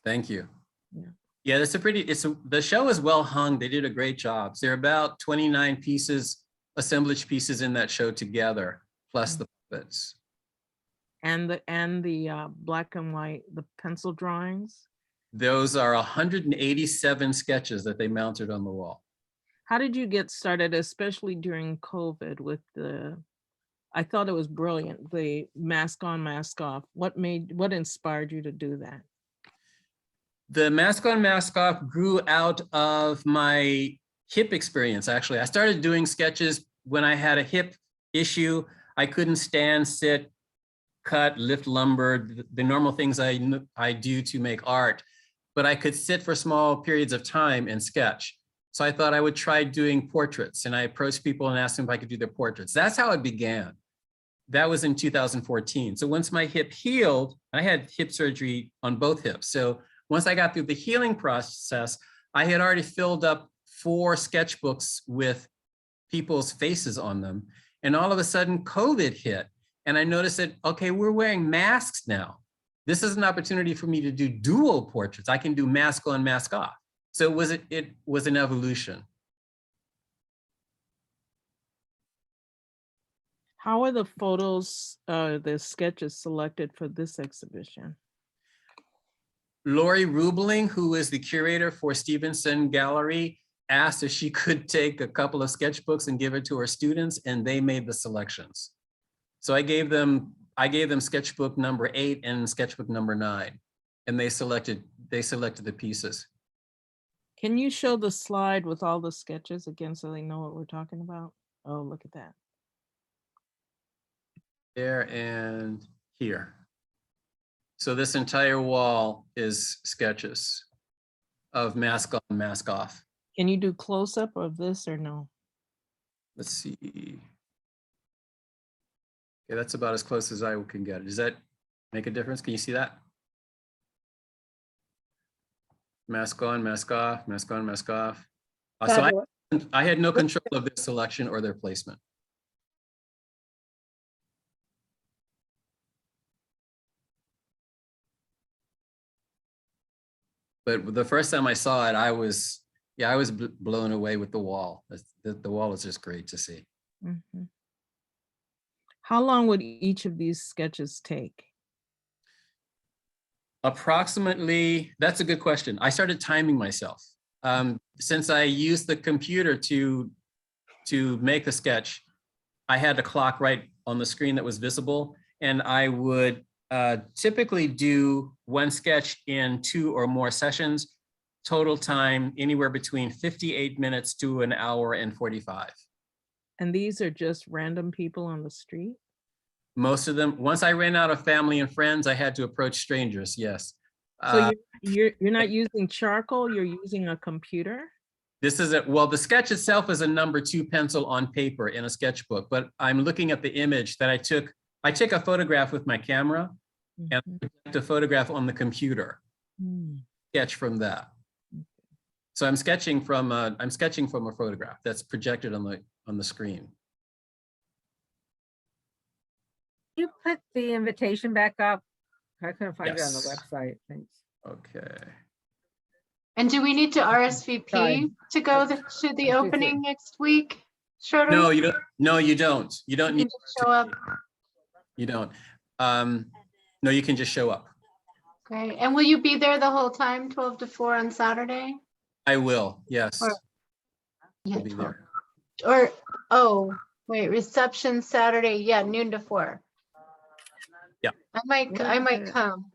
Thank you. Yeah, the show is well hung. They did a great job. There are about 29 assemblage pieces in that show together, plus the puppets. And the black and white, the pencil drawings. Those are 187 sketches that they mounted on the wall. How did you get started, especially during COVID with I thought it was brilliant, the mask on, mask off. What inspired you to do that? The mask on, mask off grew out of my hip experience, actually. I started doing sketches when I had a hip issue. I couldn't stand, sit, cut, lift lumber, the normal things I do to make art, but I could sit for small periods of time and sketch. So I thought I would try doing portraits, and I approached people and asked them if I could do their portraits. That's how it began. That was in 2014. So once my hip healed, I had hip surgery on both hips. So once I got through the healing process, I had already filled up 4 sketchbooks with people's faces on them. And all of a sudden COVID hit. And I noticed that, okay, we're wearing masks now. This is an opportunity for me to do dual portraits. I can do mask on, mask off. So it was an evolution. How are the photos, the sketches selected for this exhibition? Lori Rubling, who is the curator for Stevenson Gallery, asked if she could take a couple of sketchbooks and give it to her students, and they made the selections. So I gave them sketchbook number 8 and sketchbook number 9, and they selected the pieces. Can you show the slide with all the sketches again so they know what we're talking about? Oh, look at that. There and here. So this entire wall is sketches of mask on, mask off. Can you do close-up of this or no? Let's see. Okay, that's about as close as I can get. Does that make a difference? Can you see that? Mask on, mask off, mask on, mask off. So I had no control of their selection or their placement. But the first time I saw it, I was blown away with the wall. The wall is just great to see. Mm-hmm. How long would each of these sketches take? Approximately, that's a good question. I started timing myself. Since I used the computer to make the sketch, I had a clock right on the screen that was visible, and I would typically do one sketch in 2 or more sessions, total time anywhere between 58 minutes to an hour and 45. And these are just random people on the street? Most of them, once I ran out of family and friends, I had to approach strangers, yes. So you're not using charcoal, you're using a computer? This is well, the sketch itself is a number 2 pencil on paper in a sketchbook, but I'm looking at the image that I took. I take a photograph with my camera, and I project a photograph on the computer. sketch from that. So I'm sketching from a photograph that's projected on the screen. You put the invitation back up? I couldn't find it on the Yes. website. Thanks. Okay. And do we need to RSVP Sorry. to go to the opening next week? Schroeder? No, you don't. No, you don't. You don't You need can just show up. You don't. No, you can just show up. Great. And will you be there the whole time, 12 to 4 on Saturday? I will. Yes. Or- Yeah, I'll be 12. there. Or, oh, wait, reception Saturday, yeah, noon to 4. Yeah. I might come.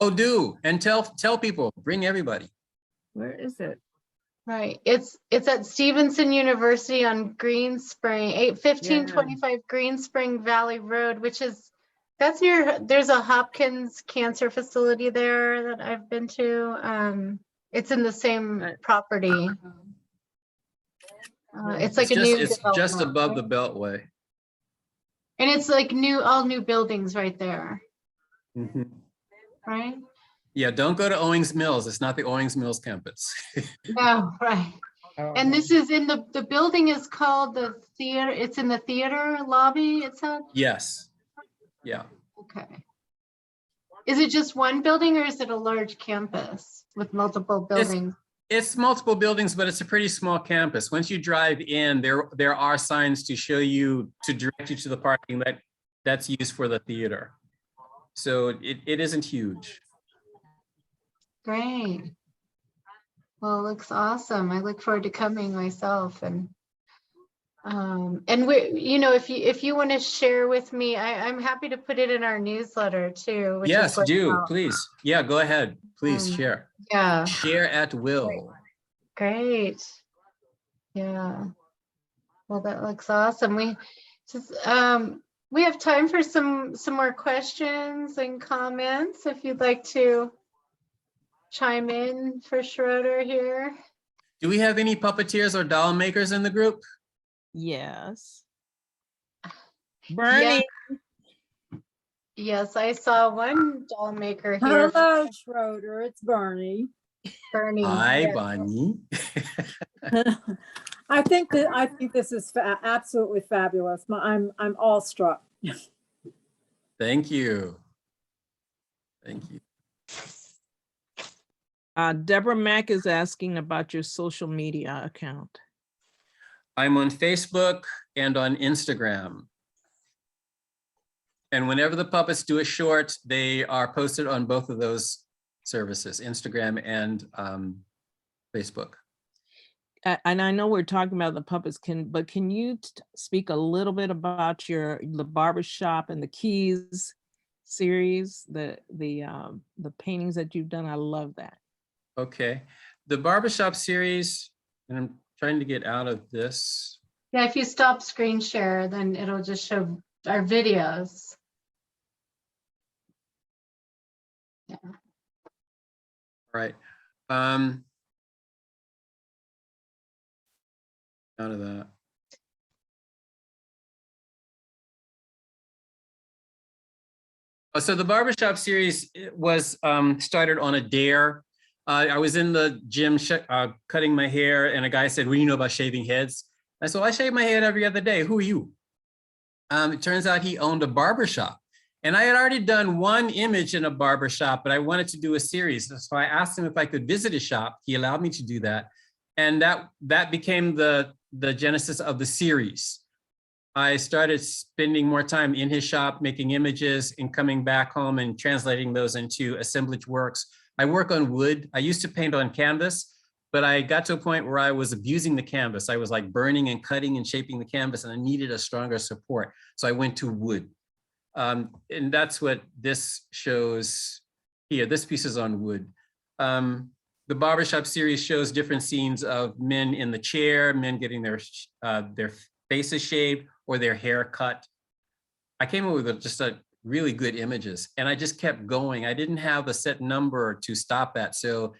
Oh, do and tell people. Bring everybody. Where is it? Right. It's at Stevenson University on Green Spring, 1525 Green Spring Valley Road, which is, that's near, there's a Hopkins cancer facility there that I've been to. It's in the same property. It's like a new It's just development, above right? the Beltway. And it's like all new buildings right there, Mhm. right? Yeah, don't go to Owings Mills. It's not the Owings Mills campus. Oh, right. Oh, And this is in the building is called the theater. It's in the theater lobby, it said? Yes. Yeah. Okay. Is it just one building or is it a large campus with multiple buildings? It's multiple buildings, but it's a pretty small campus. Once you drive in, there are signs to show you, to direct you to the parking that's used for the theater. So it isn't huge. Great. Well, it looks awesome. I look forward to coming myself, and we, you know, if you want to share with me, I'm happy to put it in our newsletter too. Which is Yes, going do, out. please. Yeah, go ahead. Please share. Yeah. Share at will. Great. Yeah. Well, that looks awesome. We have time for some more questions and comments if you'd like to chime in for Schroeder here. Do we have any puppeteers or doll makers in the group? Yes. Bernie. Yes, I saw one doll maker here. Hello, Schroeder. It's Bernie. Bernie. Hi, Yes. Bonnie. I think this is absolutely fabulous. I'm awestruck. Thank you. Thank you. Deborah Mack is asking about your social media account. I'm on Facebook and on Instagram. And whenever the puppets do a short, they are posted on both of those services, Instagram and Facebook. And I know we're talking about the puppets, but can you speak a little bit about the barbershop and the keys series, the paintings that you've done? I love that. Okay, the barbershop series, and I'm trying to get out of this. Yeah, if you stop screen share, then it'll just show our videos. Yeah. All right. Out of that. So the barbershop series was started on a dare. I was in the gym cutting my hair, and a guy said, "What do you know about shaving heads?" I said, "Well, I shave my head every other day. Who are you?" It turns out he owned a barbershop. And I had already done one image in a barbershop, but I wanted to do a series. So I asked him if I could visit his shop. He allowed me to do that. And that became the genesis of the series. I started spending more time in his shop, making images and coming back home and translating those into assemblage works. I work on wood. I used to paint on canvas, but I got to a point where I was abusing the canvas. I was like burning and cutting and shaping the canvas, and I needed a stronger support. So I went to wood. And that's what this shows here. This piece is on wood. The barbershop series shows different scenes of men in the chair, men getting their faces shaved or their hair cut. I came up with just a really good images, and I just kept going. I didn't have a set number to stop at. So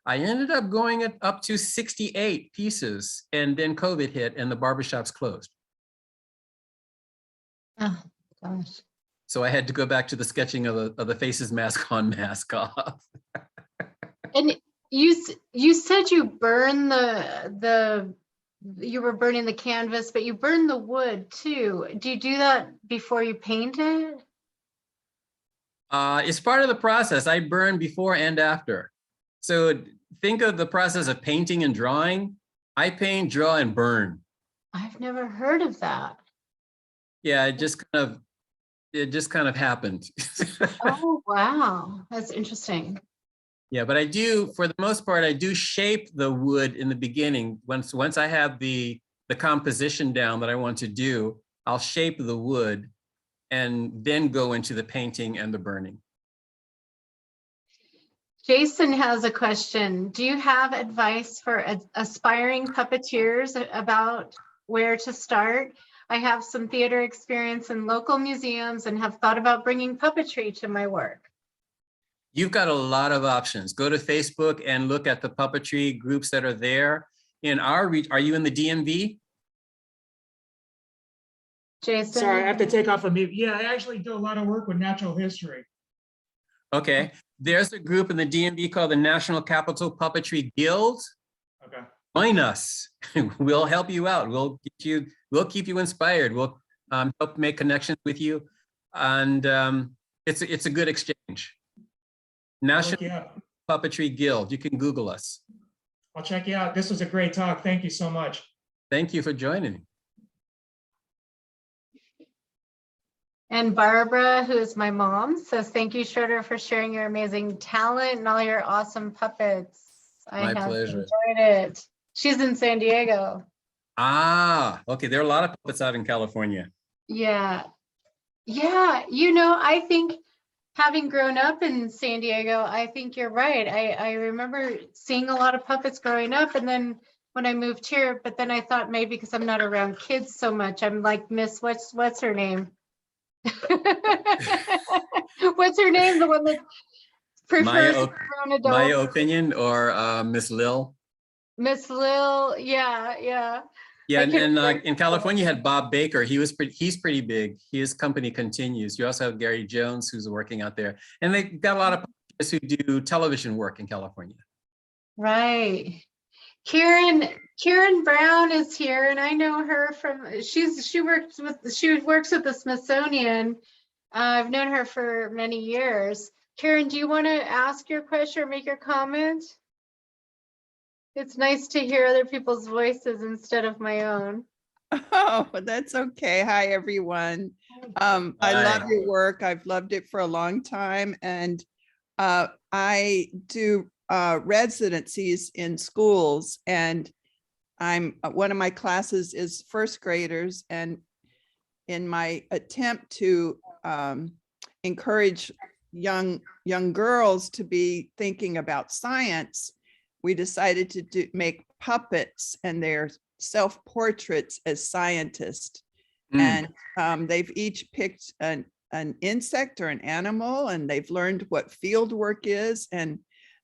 I ended up going up to 68 pieces, and then COVID hit and the barbershops closed. Oh, gosh. So I had to go back to the sketching of the faces mask on, mask off. And You said you burn you were burning the canvas, but you burn the wood too. Do you do that before you paint it? It's part of the process. I burn before and after. So think of the process of painting and drawing. I paint, draw, and burn. I've never heard of that. Yeah, it just kind of happened. Oh, wow. That's interesting. Yeah, but I do, for the most part, I do shape the wood in the beginning. Once I have the composition down that I want to do, I'll shape the wood and then go into the painting and the burning. Jason has a question. Do you have advice for aspiring puppeteers about where to start? I have some theater experience in local museums and have thought about bringing puppetry to my work. You've got a lot of options. Go to Facebook and look at the puppetry groups that are there. In our region, are you in the DMV? Jason? Sorry, I have to take off a mute. Yeah, I actually do a lot of work with natural history. Okay, there's a group in the DMV called the National Capital Puppetry Guild. Okay. Join us. We'll help you out. We'll keep you inspired. We'll help make connections with you, and it's a good exchange. National Puppetry Guild. You can Google us. I'll check you out. This was a great talk. Thank you so much. Thank you for joining. And Barbara, who is my mom, says, thank you, Schroeder, for sharing your amazing talent and all your awesome puppets. My pleasure. Enjoyed it. She's in San Diego. Ah, okay. There are a lot of puppets out in California. Yeah. Yeah. You know, I think having grown up in San Diego, I think you're right. I remember seeing a lot of puppets growing up, and then when I moved here, but then I thought maybe because I'm not around kids so much, I'm like Miss what's her name? What's her name? The one that prefers grown adults. My opinion, or Miss Lil? Miss Lil, yeah. Yeah, and in California, you had Bob Baker. He's pretty big. His company continues. You also have Gary Jones, who's working out there. And they got a lot of puppets who do television work in California. Right. Karen Brown is here, and I know her from, she works with the Smithsonian. I've known her for many years. Karen, do you want to ask your question or make your comment? It's nice to hear other people's voices instead of my own. Oh, that's okay. Hi, everyone. I love your work. I've loved it for a long time. And I do residencies in schools, and one of my classes is first graders. And in my attempt to encourage young girls to be thinking about science, we decided to make puppets and their self-portraits as scientists. And they've each picked an insect or an animal, and they've learned what field work is. And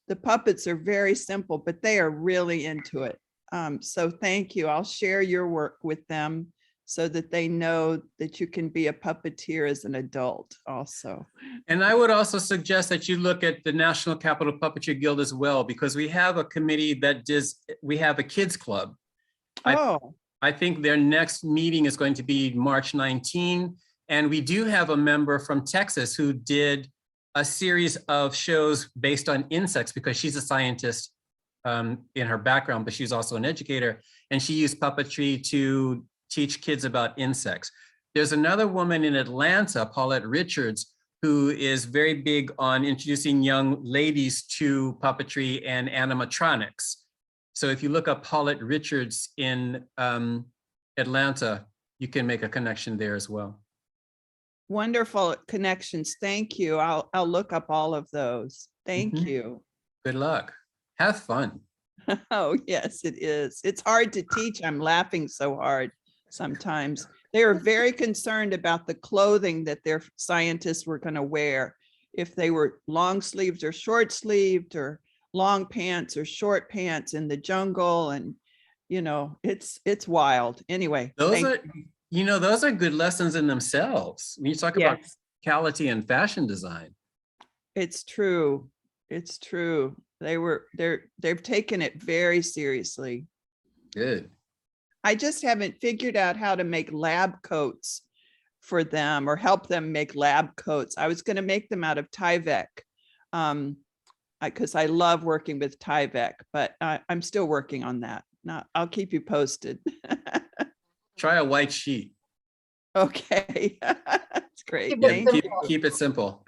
the puppets are very simple, but they are really into it. So thank you. I'll share your work with them so that they know that you can be a puppeteer as an adult also. And I would also suggest that you look at the National Capital Puppetry Guild as well, because we have a committee that we have a kids club. Oh. I think their next meeting is going to be March 19. And we do have a member from Texas who did a series of shows based on insects, because she's a scientist in her background, but she's also an educator. And she used puppetry to teach kids about insects. There's another woman in Atlanta, Paulette Richards, who is very big on introducing young ladies to puppetry and animatronics. So if you look up Paulette Richards in Atlanta, you can make a connection there as well. Wonderful connections. Thank you. I'll look up all of those. Thank you. Good luck. Have fun. Oh, yes, it is. It's hard to teach. I'm laughing so hard sometimes. They are very concerned about the clothing that their scientists were going to wear. If they were long sleeved or short sleeved, or long pants or short pants in the jungle. And, you know, it's wild. Anyway. Those are good lessons in themselves. When you talk about quality and fashion design. It's true. It's true. They've taken it very seriously. Good. I just haven't figured out how to make lab coats for them or help them make lab coats. I was going to make them out of Tyvek because I love working with Tyvek, but I'm still working on that. Now, I'll keep you posted. Try a white sheet. Okay, that's great. Keep it Thank you. Keep it simple.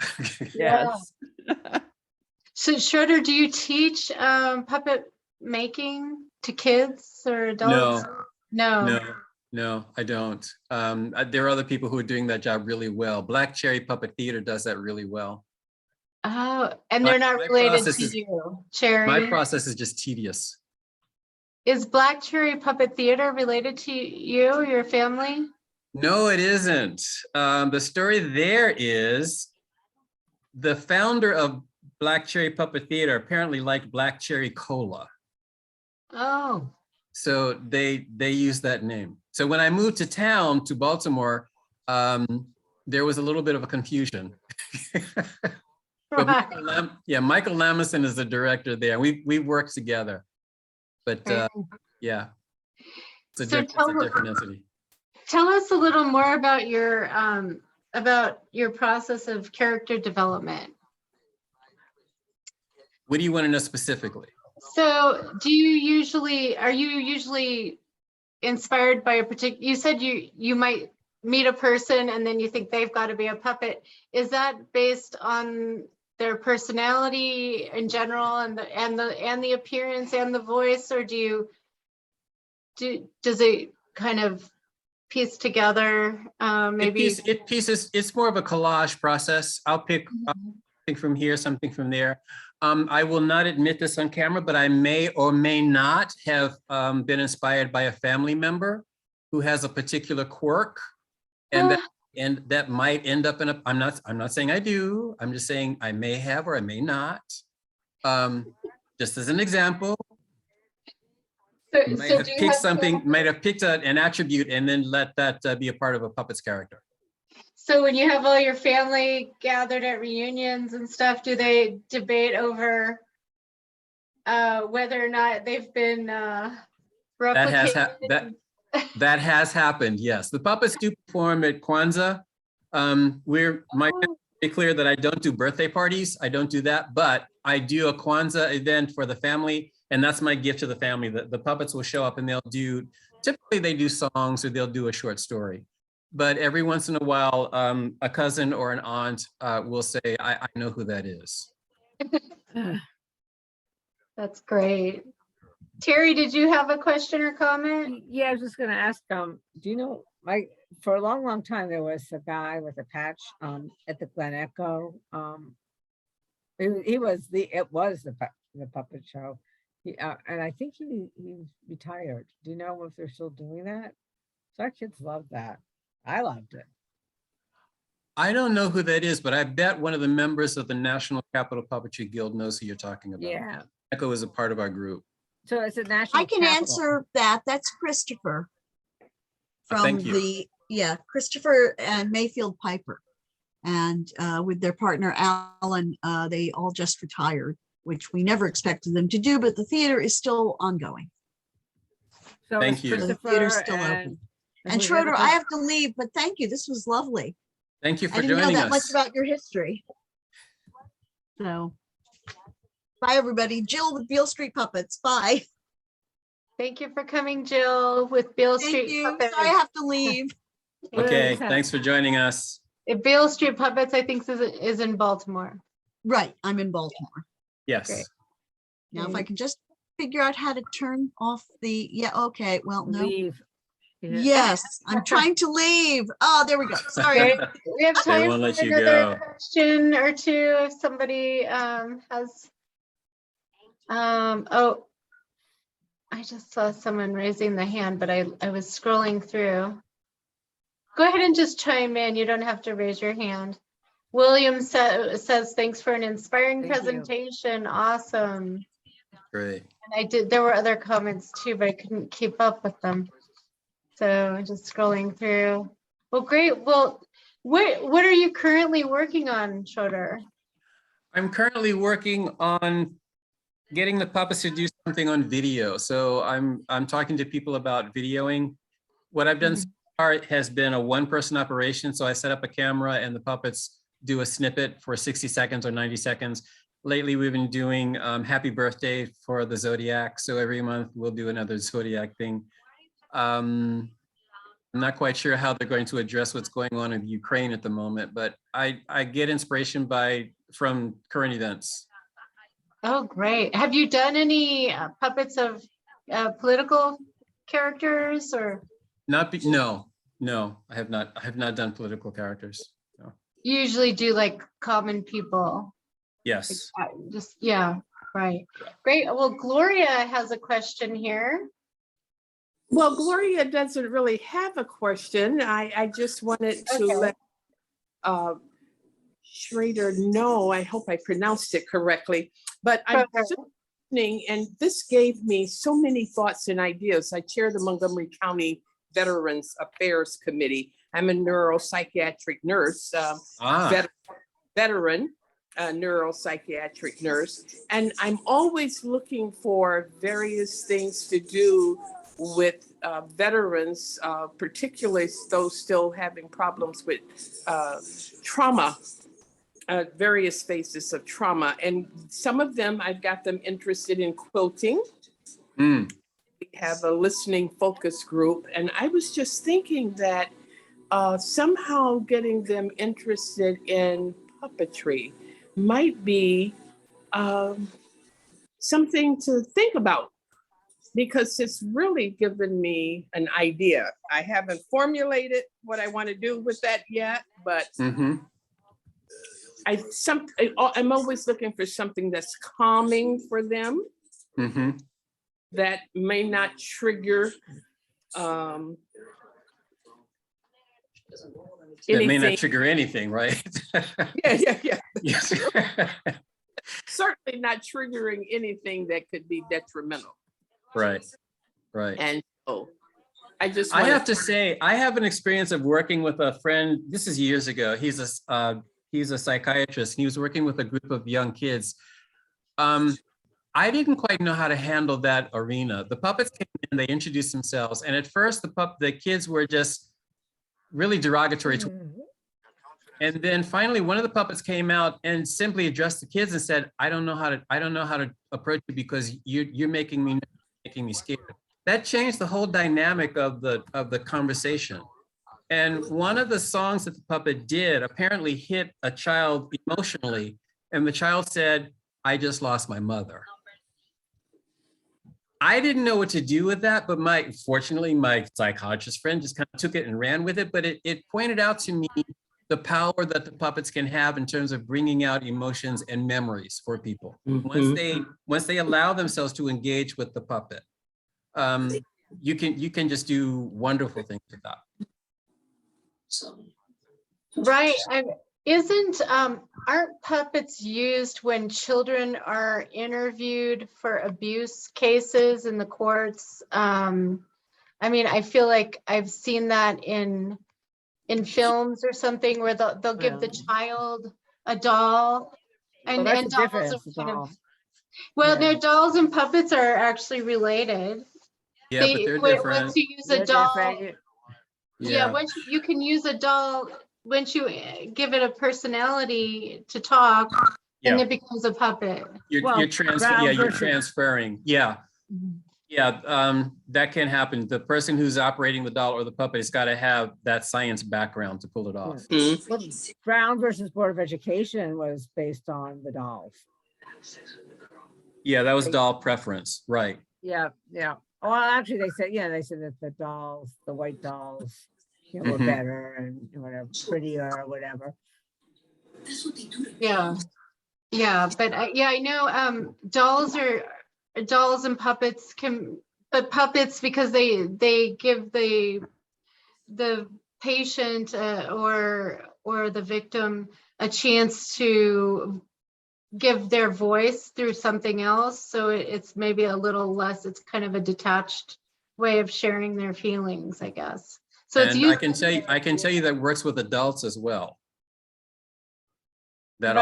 Yes. So Schroeder, do you teach puppet making to kids or adults? No. No, I don't. There are other people who are doing that job really well. Black Cherry Puppet Theater does that really well. Oh, and they're not related to you, Cherry. My process is just tedious. Is Black Cherry Puppet Theater related to you, your family? No, it isn't. The story there is the founder of Black Cherry Puppet Theater apparently liked Black Cherry Cola. Oh. So they use that name. So when I moved to town, to Baltimore, there was a little bit of a confusion. But Michael Lamison is the director there. We worked together. But yeah, it's a different entity. Tell us a little more about your process of character development. What do you want to know specifically? So are you usually inspired by a particular, you said you might meet a person and then you think they've got to be a puppet. Is that based on their personality in general and the appearance and the voice, or does it kind of piece together maybe? It's more of a collage process. I'll pick something from here, something from there. I will not admit this on camera, but I may or may not have been inspired by a family member who has a particular quirk, and that might end up in a. I'm not saying I do. I'm just saying I may have or I may not. Just as an example, might have picked an attribute and then let that be a part of a puppet's character. So when you have all your family gathered at reunions and stuff, do they debate over whether or not they've been replicated? That has happened, yes. The puppets do perform at Kwanzaa. Might be clear that I don't do birthday parties. I don't do that, but I do a Kwanzaa event for the family, and that's my gift to the family. The puppets will show up and typically they do songs or they'll do a short story. But every once in a while, a cousin or an aunt will say, I know who that is. That's great. Terry, did you have a question or comment? Yeah, I was just going to ask, do you know, for a long time, there was a guy with a patch at the Glen Echo. It was the puppet show. And I think he retired. Do you know if they're still doing that? So our kids loved that. I loved it. I don't know who that is, but I bet one of the members of the National Capital Puppetry Guild knows who you're talking about. Yeah. Echo is a part of our group. So it's a national. I can answer that. That's Christopher. Thank you. Christopher and Mayfield Piper. And with their partner, Alan, they all just retired, which we never expected them to do, but the theater is still ongoing. So thank you. The theater's still open. And Schroeder, I have to leave, but thank you. This was lovely. Thank you for joining us. I didn't know that much about your history. So, bye everybody. Jill with Beale Street Puppets. Bye. Thank you for coming, Jill, with Beale Street Puppets. Sorry, I have to leave. Okay, thanks for joining us. Beale Street Puppets, I think, is in Baltimore. Right, I'm in Baltimore. Yes. Great. Now, if I can just figure out how to turn off the, okay, well, no. Leave. Yeah. Yes, I'm trying to leave. Oh, there we go. Sorry. We have time for another question or two if somebody has. Oh, I just saw someone raising the hand, but I was scrolling through. Go ahead and just chime in. You don't have to raise your hand. William says, thanks for an inspiring presentation. Awesome. Great. And there were other comments too, but I couldn't keep up with them. So just scrolling through. Well, great. Well, what are you currently working on, Schroeder? I'm currently working on getting the puppets to do something on video. So I'm talking to people about videoing. What I've done so far has been a one-person operation. So I set up a camera and the puppets do a snippet for 60 seconds or 90 seconds. Lately, we've been doing Happy Birthday for the Zodiac. So every month we'll do another Zodiac thing. I'm not quite sure how they're going to address what's going on in Ukraine at the moment, but I get inspiration from current events. Oh, great. Have you done any puppets of political characters or? No, I have not. I have not done political characters. No. You usually do like common people? Yes. Just, yeah, right. Great. Well, Gloria has a question here. Well, Gloria doesn't really have a question. I just wanted to let Schroeder know, I hope I pronounced it correctly, but I'm just listening, and this gave me so many thoughts and ideas. I chair the Montgomery County Veterans Affairs Committee. I'm a neuropsychiatric nurse, veteran neuropsychiatric nurse, and I'm always looking for various things to do with veterans, particularly those still having problems with trauma, various phases of trauma. And some of them, I've got them interested in quilting. We have a listening focus group. And I was just thinking that somehow getting them interested in puppetry might be something to think about, because it's really given me an idea. I haven't formulated what I want to do with that yet, but I'm always looking for something that's calming for them, that may not trigger That may not trigger anything, right? Yeah. Yes. Certainly not triggering anything that could be detrimental. Right. And so I have to say, I have an experience of working with a friend. This is years ago. He's a psychiatrist. He was working with a group of young kids. I didn't quite know how to handle that arena. The puppets came in, they introduced themselves, and at first the kids were just really derogatory to them. And then finally, one of the puppets came out and simply addressed the kids and said, I don't know how to approach you because you're making me scared. That changed the whole dynamic of the conversation. And one of the songs that the puppet did apparently hit a child emotionally. And the child said, I just lost my mother. I didn't know what to do with that, but fortunately, my psychiatrist friend just kind of took it and ran with it. But it pointed out to me the power that the puppets can have in terms of bringing out emotions and memories for people. Once they allow themselves to engage with the puppet, you can just do wonderful things with that. Right. Aren't puppets used when children are interviewed for abuse cases in the courts? I mean, I feel like I've seen that in films or something where they'll give the child a doll, and dolls are kind of, no, dolls and puppets are actually related. Yeah, but they're different. Once you use a doll, once you can use a doll, once you give it a personality to talk, then it becomes a puppet. You're transferring. That can happen. The person who's operating the doll or the puppet has got to have that science background to pull it off. Well, Brown versus Board of Education was based on the dolls. Yeah, that was doll preference, right? Yeah. Well, actually, they said that the dolls, the white dolls, were better and whatever, prettier or whatever. Yeah, but I know dolls and puppets but puppets, because they give the patient or the victim a chance to give their voice through something else, so it's maybe a little less, it's kind of a detached way of sharing their feelings, I guess. So and I can tell you that works with adults as well. That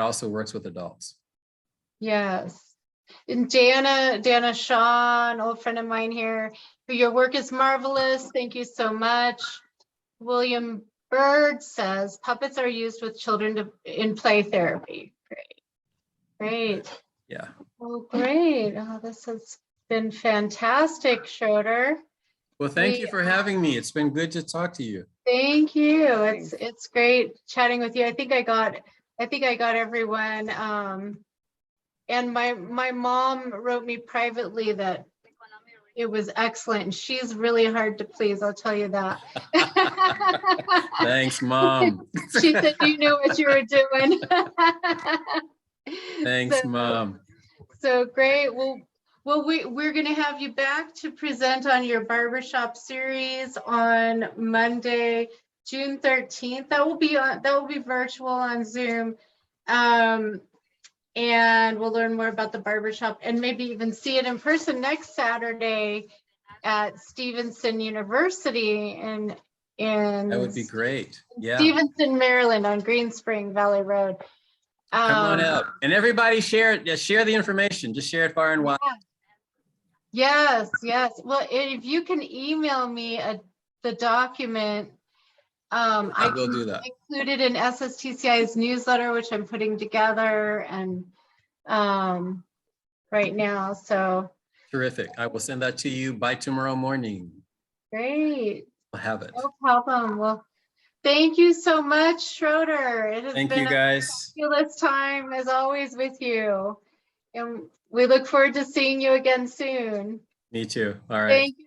also works with adults. Yes. And Dana Shaw, an old friend of mine here, your work is marvelous. Thank you so much. William Bird says puppets are used with children in play therapy. Great. Yeah. Oh, great. Oh, this has been fantastic, Schroeder. Well, thank you for having me. It's been good to talk to you. Thank you. It's great chatting with you. I think I got everyone. And my mom wrote me privately that it was excellent. And she's really hard to please, I'll tell you that. Thanks, Mom. She said you knew what you were doing. Thanks, Mom. So great. Well, we're going to have you back to present on your barbershop series on Monday, June 13th. That will be virtual on Zoom. And we'll learn more about the barbershop and maybe even see it in person next Saturday at Stevenson University in That would be great. Yeah. Stevenson, Maryland on Green Spring Valley Road. Come on out. And everybody share it. Just share the information. Just share it far and wide. Yes, yes. Well, if you can email me the document, I will can do that. include it in SSTCI's newsletter, which I'm putting together and right now. So Terrific. I will send that to you by tomorrow morning. great. I'll have it. No problem. Well, thank you so much, Schroeder. It has Thank been you, guys. a fabulous time as always with you. And we look forward to seeing you again soon. Me too. All right. Thank you.